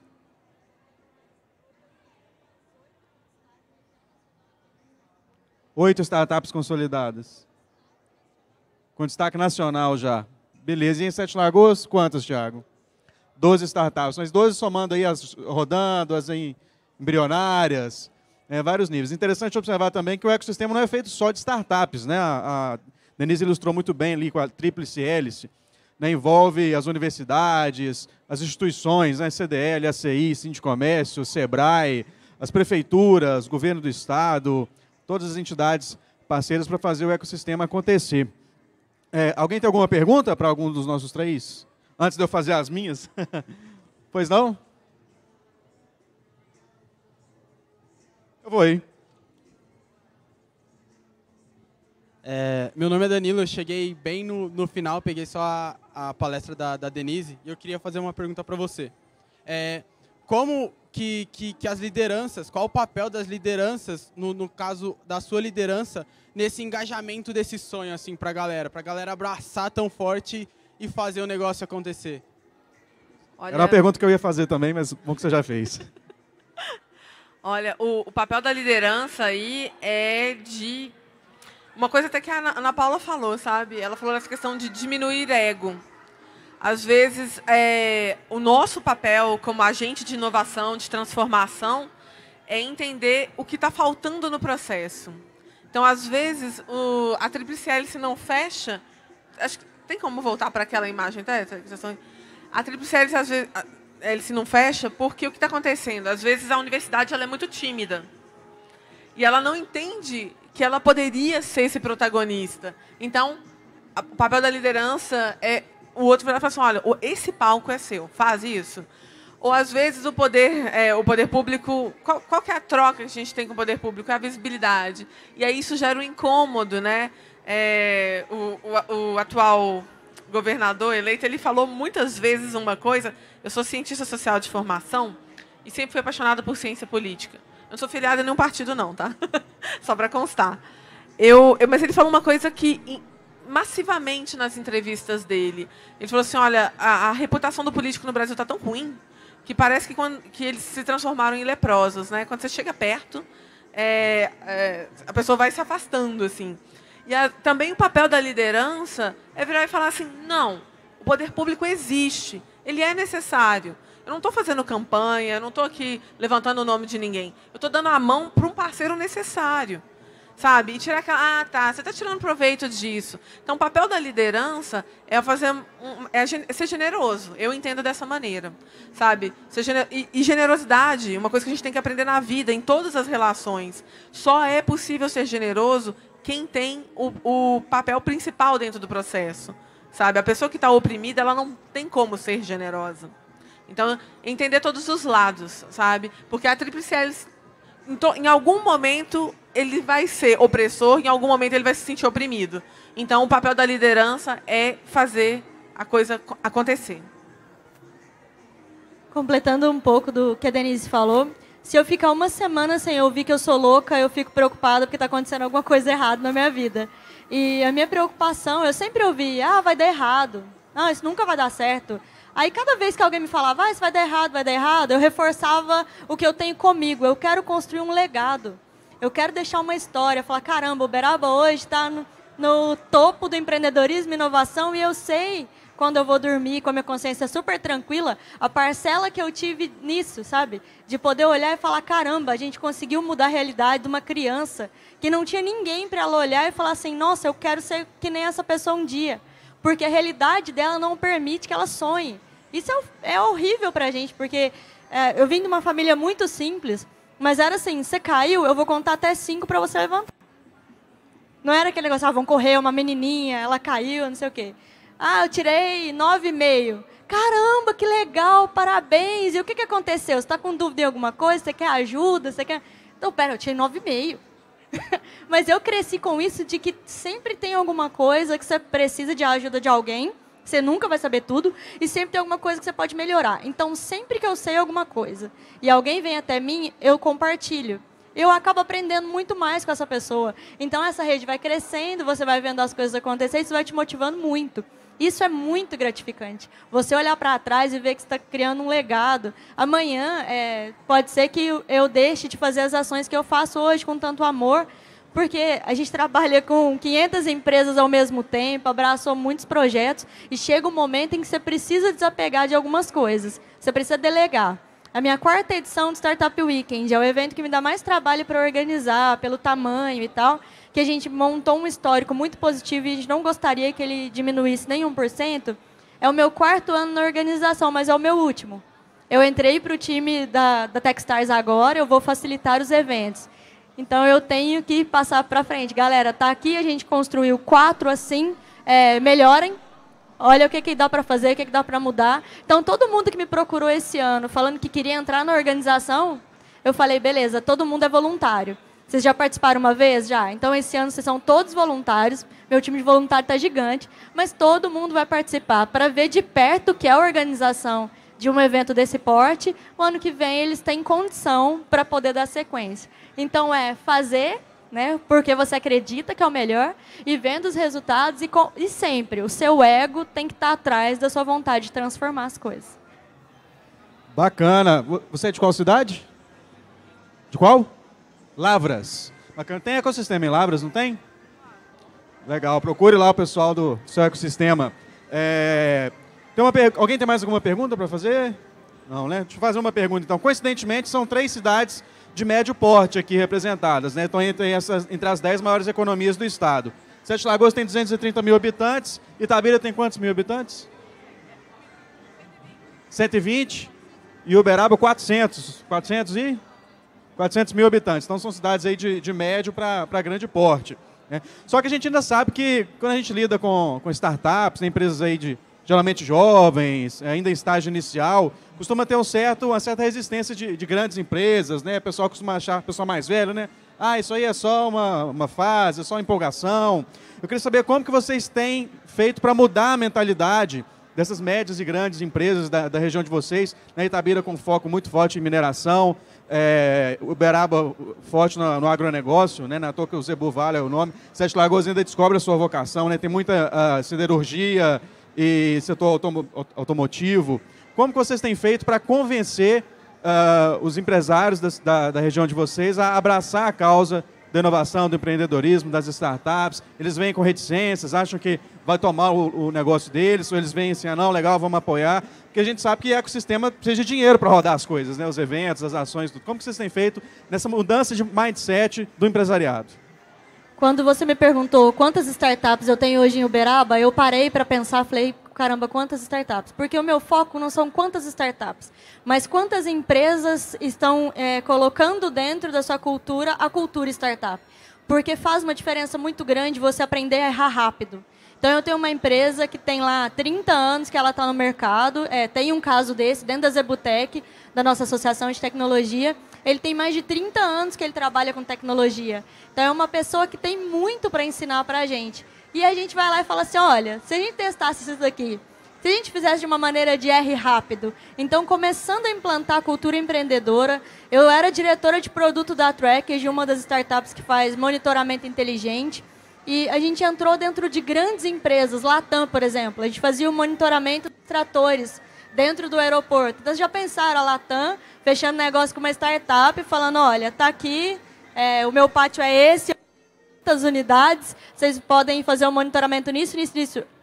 8 startups consolidadas. Com destaque nacional já. Beleza. E em Sete Lagoas, quantas, Thiago? 12 startups. Mas 12 somando aí as rodando, as embrionárias, vários níveis. Interessante observar também que o ecossistema não é feito só de startups, né? A Denise ilustrou muito bem ali com a tríplice hélice. Né? Envolve as universidades, as instituições, né? CDL, ACI, Sindicomércio, Sebrae, as prefeituras, governo do estado, todas as entidades parceiras para fazer o ecossistema acontecer. Alguém tem alguma pergunta para algum dos nossos 3? Antes de eu fazer as minhas. Pois não? Eu vou aí. Meu nome é Danilo, eu cheguei bem no final, peguei só a palestra da Denise e eu queria fazer uma pergunta para você. Como que as lideranças, qual o papel das lideranças, no caso da sua liderança, nesse engajamento desse sonho assim, para a galera abraçar tão forte e fazer o negócio acontecer? Olha, era uma pergunta que eu ia fazer também, mas bom que você já fez. Olha, o papel da liderança aí é de... Uma coisa até que a Ana Paula falou, sabe? Ela falou nessa questão de diminuir ego. Às vezes, o nosso papel como agente de inovação, de transformação, é entender o que está faltando no processo. Então, às vezes, a Tríplice Hélice não fecha... Acho que tem como voltar para aquela imagem, tá? A Tríplice Hélice, às vezes, hélice não fecha porque o que está acontecendo? Às vezes, a universidade ela é muito tímida. E ela não entende que ela poderia ser esse protagonista. Então, o papel da liderança é o outro vai falar assim, olha, esse palco é seu, faz isso. Ou, às vezes, o poder público... Qual que é a troca que a gente tem com o poder público? É a visibilidade. E aí isso gera um incômodo, né? O atual governador eleito, ele falou muitas vezes uma coisa... Eu sou cientista social de formação e sempre fui apaixonada por ciência política. Eu não sou filiada em nenhum partido, não, tá? Só para constar. Mas ele falou uma coisa que... massivamente nas entrevistas dele. Ele falou assim, olha, a reputação do político no Brasil está tão ruim que parece que eles se transformaram em leprosos, né? Quando você chega perto, a pessoa vai se afastando, assim. E também o papel da liderança é virar e falar assim, não, o poder público existe, ele é necessário. Eu não estou fazendo campanha, eu não estou aqui levantando o nome de ninguém. Eu estou dando a mão para um parceiro necessário. Sabe? E tirar aquela... tá, você está tirando proveito disso. Então, o papel da liderança é ser generoso. Eu entendo dessa maneira. Sabe? E generosidade, uma coisa que a gente tem que aprender na vida, em todas as relações. Só é possível ser generoso quem tem o papel principal dentro do processo. Sabe? A pessoa que está oprimida, ela não tem como ser generosa. Então, entender todos os lados, sabe? Porque a Tríplice Hélice, em algum momento, ele vai ser opressor, em algum momento ele vai se sentir oprimido. Então, o papel da liderança é fazer a coisa acontecer. Completando um pouco do que a Denise falou, se eu ficar uma semana sem ouvir que eu sou louca, eu fico preocupada porque está acontecendo alguma coisa errada na minha vida. E a minha preocupação, eu sempre ouvi, vai dar errado, isso nunca vai dar certo. Aí, cada vez que alguém me falava, isso vai dar errado, eu reforçava o que eu tenho comigo. Eu quero construir um legado. Eu quero deixar uma história. Falar, caramba, o Uberaba hoje está no topo do empreendedorismo e inovação e eu sei, quando eu vou dormir com a minha consciência super tranquila, a parcela que eu tive nisso, sabe? De poder olhar e falar, caramba, a gente conseguiu mudar a realidade de uma criança que não tinha ninguém para ela olhar e falar assim, nossa, eu quero ser que nem essa pessoa um dia. Porque a realidade dela não permite que ela sonhe. Isso é horrível para a gente, porque eu vim de uma família muito simples, mas era assim, você caiu, eu vou contar até 5 para você levantar. Não era aquele negócio, vão correr, uma menininha, ela caiu, não sei o quê. Eu tirei 9,5. Caramba, que legal, parabéns. E o que aconteceu? Você está com dúvida em alguma coisa? Você quer ajuda? Você quer... Então, pera, eu tirei 9,5. Mas eu cresci com isso de que sempre tem alguma coisa que você precisa de ajuda de alguém, você nunca vai saber tudo, e sempre tem alguma coisa que você pode melhorar. Então, sempre que eu sei alguma coisa e alguém vem até mim, eu compartilho. Eu acabo aprendendo muito mais com essa pessoa. Então, essa rede vai crescendo, você vai vendo as coisas acontecer, isso vai te motivando muito. Isso é muito gratificante. Você olhar para trás e ver que você está criando um legado. Amanhã, pode ser que eu deixe de fazer as ações que eu faço hoje com tanto amor, porque a gente trabalha com 500 empresas ao mesmo tempo, abraçou muitos projetos, e chega um momento em que você precisa desapegar de algumas coisas. Você precisa delegar. A minha 4ª edição do Startup Weekend é o evento que me dá mais trabalho para organizar, pelo tamanho e tal, que a gente montou um histórico muito positivo e a gente não gostaria que ele diminuísse nem 1%. É o meu 4º ano na organização, mas é o meu último. Eu entrei para o time da Techstars agora, eu vou facilitar os eventos. Então, eu tenho que passar para frente. Galera, tá aqui, a gente construiu 4 assim, melhorem. olha o que dá para fazer, o que dá para mudar. Então, todo mundo que me procurou esse ano falando que queria entrar na organização, eu falei, beleza, todo mundo é voluntário. Vocês já participaram uma vez? Já. Então, esse ano, vocês são todos voluntários. Meu time de voluntário está gigante, mas todo mundo vai participar para ver de perto o que é a organização de um evento desse porte. O ano que vem, eles têm condição para poder dar sequência. Então, é fazer, né, porque você acredita que é o melhor, e vendo os resultados, e sempre, o seu ego tem que estar atrás da sua vontade de transformar as coisas. Bacana. Você é de qual cidade? De qual? Lavras. Bacana. Tem ecossistema em Lavras, não tem? Legal. Procure lá o pessoal do seu ecossistema. Alguém tem mais alguma pergunta para fazer? Não, né? Deixa eu fazer uma pergunta, então. Coincidentemente, são 3 cidades de médio porte aqui representadas, né? Estão entre as 10 maiores economias do estado. Sete Lagoas tem 230 mil habitantes. Itabira tem quantos mil habitantes? 120. E Uberaba, 400 mil habitantes. Então, são cidades aí de médio para grande porte, né? Só que a gente ainda sabe que, quando a gente lida com startups, né, empresas aí geralmente jovens, ainda em estágio inicial, costuma ter uma certa resistência de grandes empresas, né? O pessoal costuma achar, o pessoal mais velho, né? Isso aí é só uma fase, é só uma empolgação. Eu queria saber como que vocês têm feito para mudar a mentalidade dessas médias e grandes empresas da região de vocês, na Itabira com foco muito forte em mineração, Uberaba forte no agronegócio, né? Na toa que o Zebu Vale é o nome. Sete Lagoas ainda descobre a sua vocação, né? Tem muita siderurgia e setor automotivo. Como que vocês têm feito para convencer os empresários da região de vocês a abraçar a causa da inovação, do empreendedorismo, das startups? Eles vêm com reticências, acham que vai tomar o negócio deles, ou eles vêm assim, não, legal, vamos apoiar, porque a gente sabe que ecossistema precisa de dinheiro para rodar as coisas, né? Os eventos, as ações, tudo. Como que vocês têm feito nessa mudança de mindset do empresariado? Quando você me perguntou quantas startups eu tenho hoje em Uberaba, eu parei para pensar, falei, caramba, quantas startups? Porque o meu foco não são quantas startups, mas quantas empresas estão colocando dentro da sua cultura a cultura startup. Porque faz uma diferença muito grande você aprender a errar rápido. Então, eu tenho uma empresa que tem lá 30 anos que ela está no mercado, tem um caso desse dentro da Zebutec, da nossa associação de tecnologia. Ele tem mais de 30 anos que ele trabalha com tecnologia. Então, é uma pessoa que tem muito para ensinar para a gente. E a gente vai lá e fala assim, olha, se a gente testasse isso daqui, se a gente fizesse de uma maneira de R rápido, então, começando a implantar a cultura empreendedora, eu era diretora de produto da Tracker, de uma das startups que faz monitoramento inteligente, e a gente entrou dentro de grandes empresas, Latam, por exemplo, a gente fazia o monitoramento de tratores dentro do aeroporto. Então, já pensaram a Latam fechando negócio com uma startup, falando, olha, tá aqui, o meu pátio é esse, quantas unidades, vocês podem fazer um monitoramento nisso.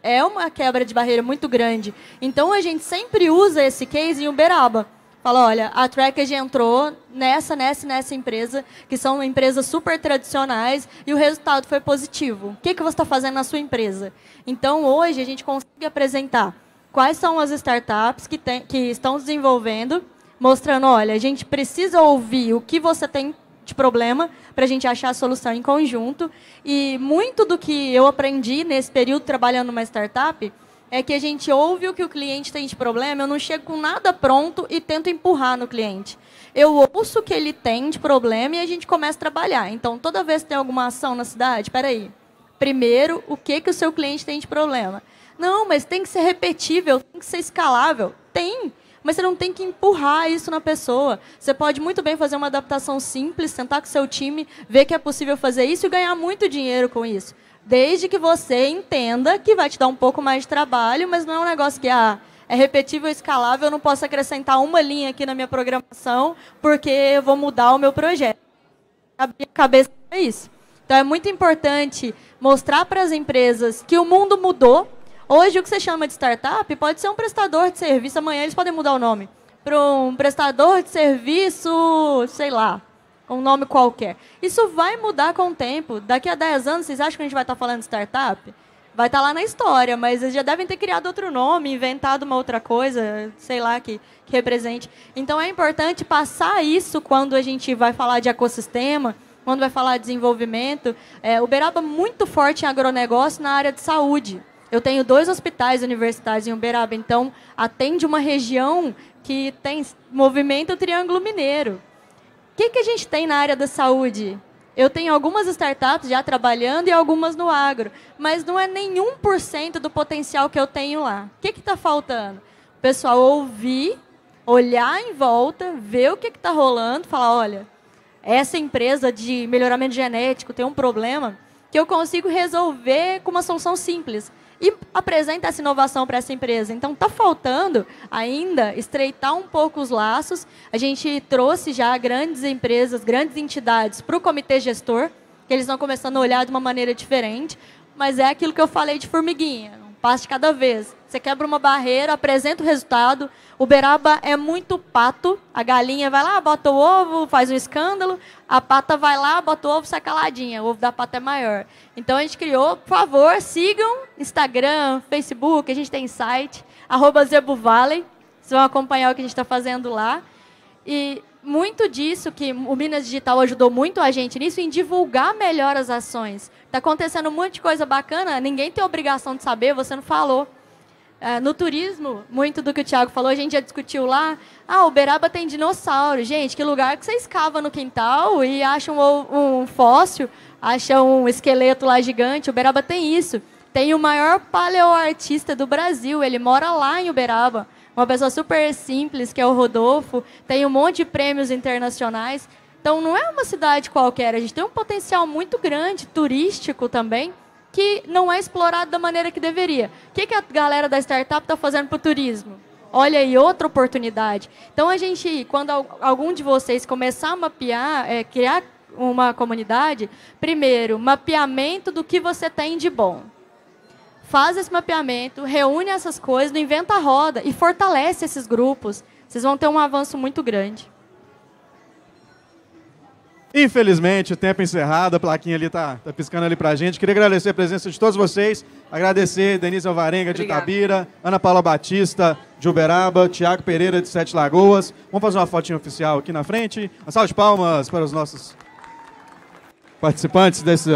É uma quebra de barreira muito grande. Então, a gente sempre usa esse case em Uberaba. Fala, olha, a Trackage entrou nessa empresa, que são empresas super tradicionais, e o resultado foi positivo. O que você está fazendo na sua empresa? Então, hoje, a gente consegue apresentar quais são as startups que estão desenvolvendo, mostrando, olha, a gente precisa ouvir o que você tem de problema para a gente achar a solução em conjunto. E muito do que eu aprendi nesse período trabalhando numa startup é que a gente ouve o que o cliente tem de problema, eu não chego com nada pronto e tento empurrar no cliente. Eu ouço o que ele tem de problema e a gente começa a trabalhar. Então, toda vez que tem alguma ação na cidade, espera aí, primeiro, o que o seu cliente tem de problema? Não, mas tem que ser repetível, tem que ser escalável. Tem, mas você não tem que empurrar isso na pessoa. Você pode muito bem fazer uma adaptação simples, sentar com o seu time, ver que é possível fazer isso e ganhar muito dinheiro com isso. Desde que você entenda que vai te dar um pouco mais de trabalho, mas não é um negócio que é repetível, escalável, eu não posso acrescentar uma linha aqui na minha programação porque eu vou mudar o meu projeto. Abrir a cabeça é isso. Então, é muito importante mostrar para as empresas que o mundo mudou. Hoje, o que você chama de startup pode ser um prestador de serviço. Amanhã, eles podem mudar o nome para um prestador de serviço, sei lá, um nome qualquer. Isso vai mudar com o tempo. Daqui a 10 anos, vocês acham que a gente vai estar falando de startup? Vai estar lá na história, mas eles já devem ter criado outro nome, inventado uma outra coisa, sei lá, que represente. Então, é importante passar isso quando a gente vai falar de ecossistema, quando vai falar de desenvolvimento. Uberaba é muito forte em agronegócio na área de saúde. Eu tenho 2 hospitais universitários em Uberaba, então atende uma região que tem movimento Triângulo Mineiro. O que a gente tem na área da saúde? Eu tenho algumas startups já trabalhando e algumas no agro, mas não é nem 1% do potencial que eu tenho lá. O que está faltando? O pessoal ouvir, olhar em volta, ver o que está rolando, falar, olha, essa empresa de melhoramento genético tem um problema que eu consigo resolver com uma solução simples. E apresenta essa inovação para essa empresa. Então, está faltando ainda estreitar um pouco os laços. A gente trouxe já grandes empresas, grandes entidades para o comitê gestor, que eles estão começando a olhar de uma maneira diferente, mas é aquilo que eu falei de formiguinha, um passo de cada vez. Você quebra uma barreira, apresenta o resultado. Uberaba é muito pato. A galinha vai lá, bota o ovo, faz um escândalo. A pata vai lá, bota o ovo, sai caladinha. O ovo da pata é maior. Então, a gente criou, por favor, sigam Instagram, Facebook, a gente tem site, @ZebuValley. Vocês vão acompanhar o que a gente está fazendo lá. E muito disso que o Minas Digital ajudou muito a gente nisso, em divulgar melhor as ações. Está acontecendo um monte de coisa bacana, ninguém tem obrigação de saber, você não falou. No turismo, muito do que o Thiago falou, a gente já discutiu lá. Uberaba tem dinossauro. Gente, que lugar que você escava no quintal e acha um fóssil, acha um esqueleto lá gigante. Uberaba tem isso. Tem o maior paleoartista do Brasil, ele mora lá em Uberaba. Uma pessoa super simples, que é o Rodolfo. Tem um monte de prêmios internacionais. Então, não é uma cidade qualquer. A gente tem um potencial muito grande, turístico também, que não é explorado da maneira que deveria. O que a galera da startup está fazendo para o turismo? Olha aí, outra oportunidade. Então, quando algum de vocês começar a mapear, criar uma comunidade, primeiro, mapeamento do que você tem de bom. Faz esse mapeamento, reúne essas coisas, não inventa a roda e fortalece esses grupos. Vocês vão ter um avanço muito grande. Infelizmente, o tempo encerrado, a plaquinha ali tá piscando ali pra gente. Queria agradecer a presença de todos vocês, agradecer Denise Alvarenga, de Itabira, Ana Paula Batista, de Uberaba, Tiago Pereira, de Sete Lagoas. Vamos fazer uma fotinha oficial aqui na frente. Uma salva de palmas para os nossos participantes desse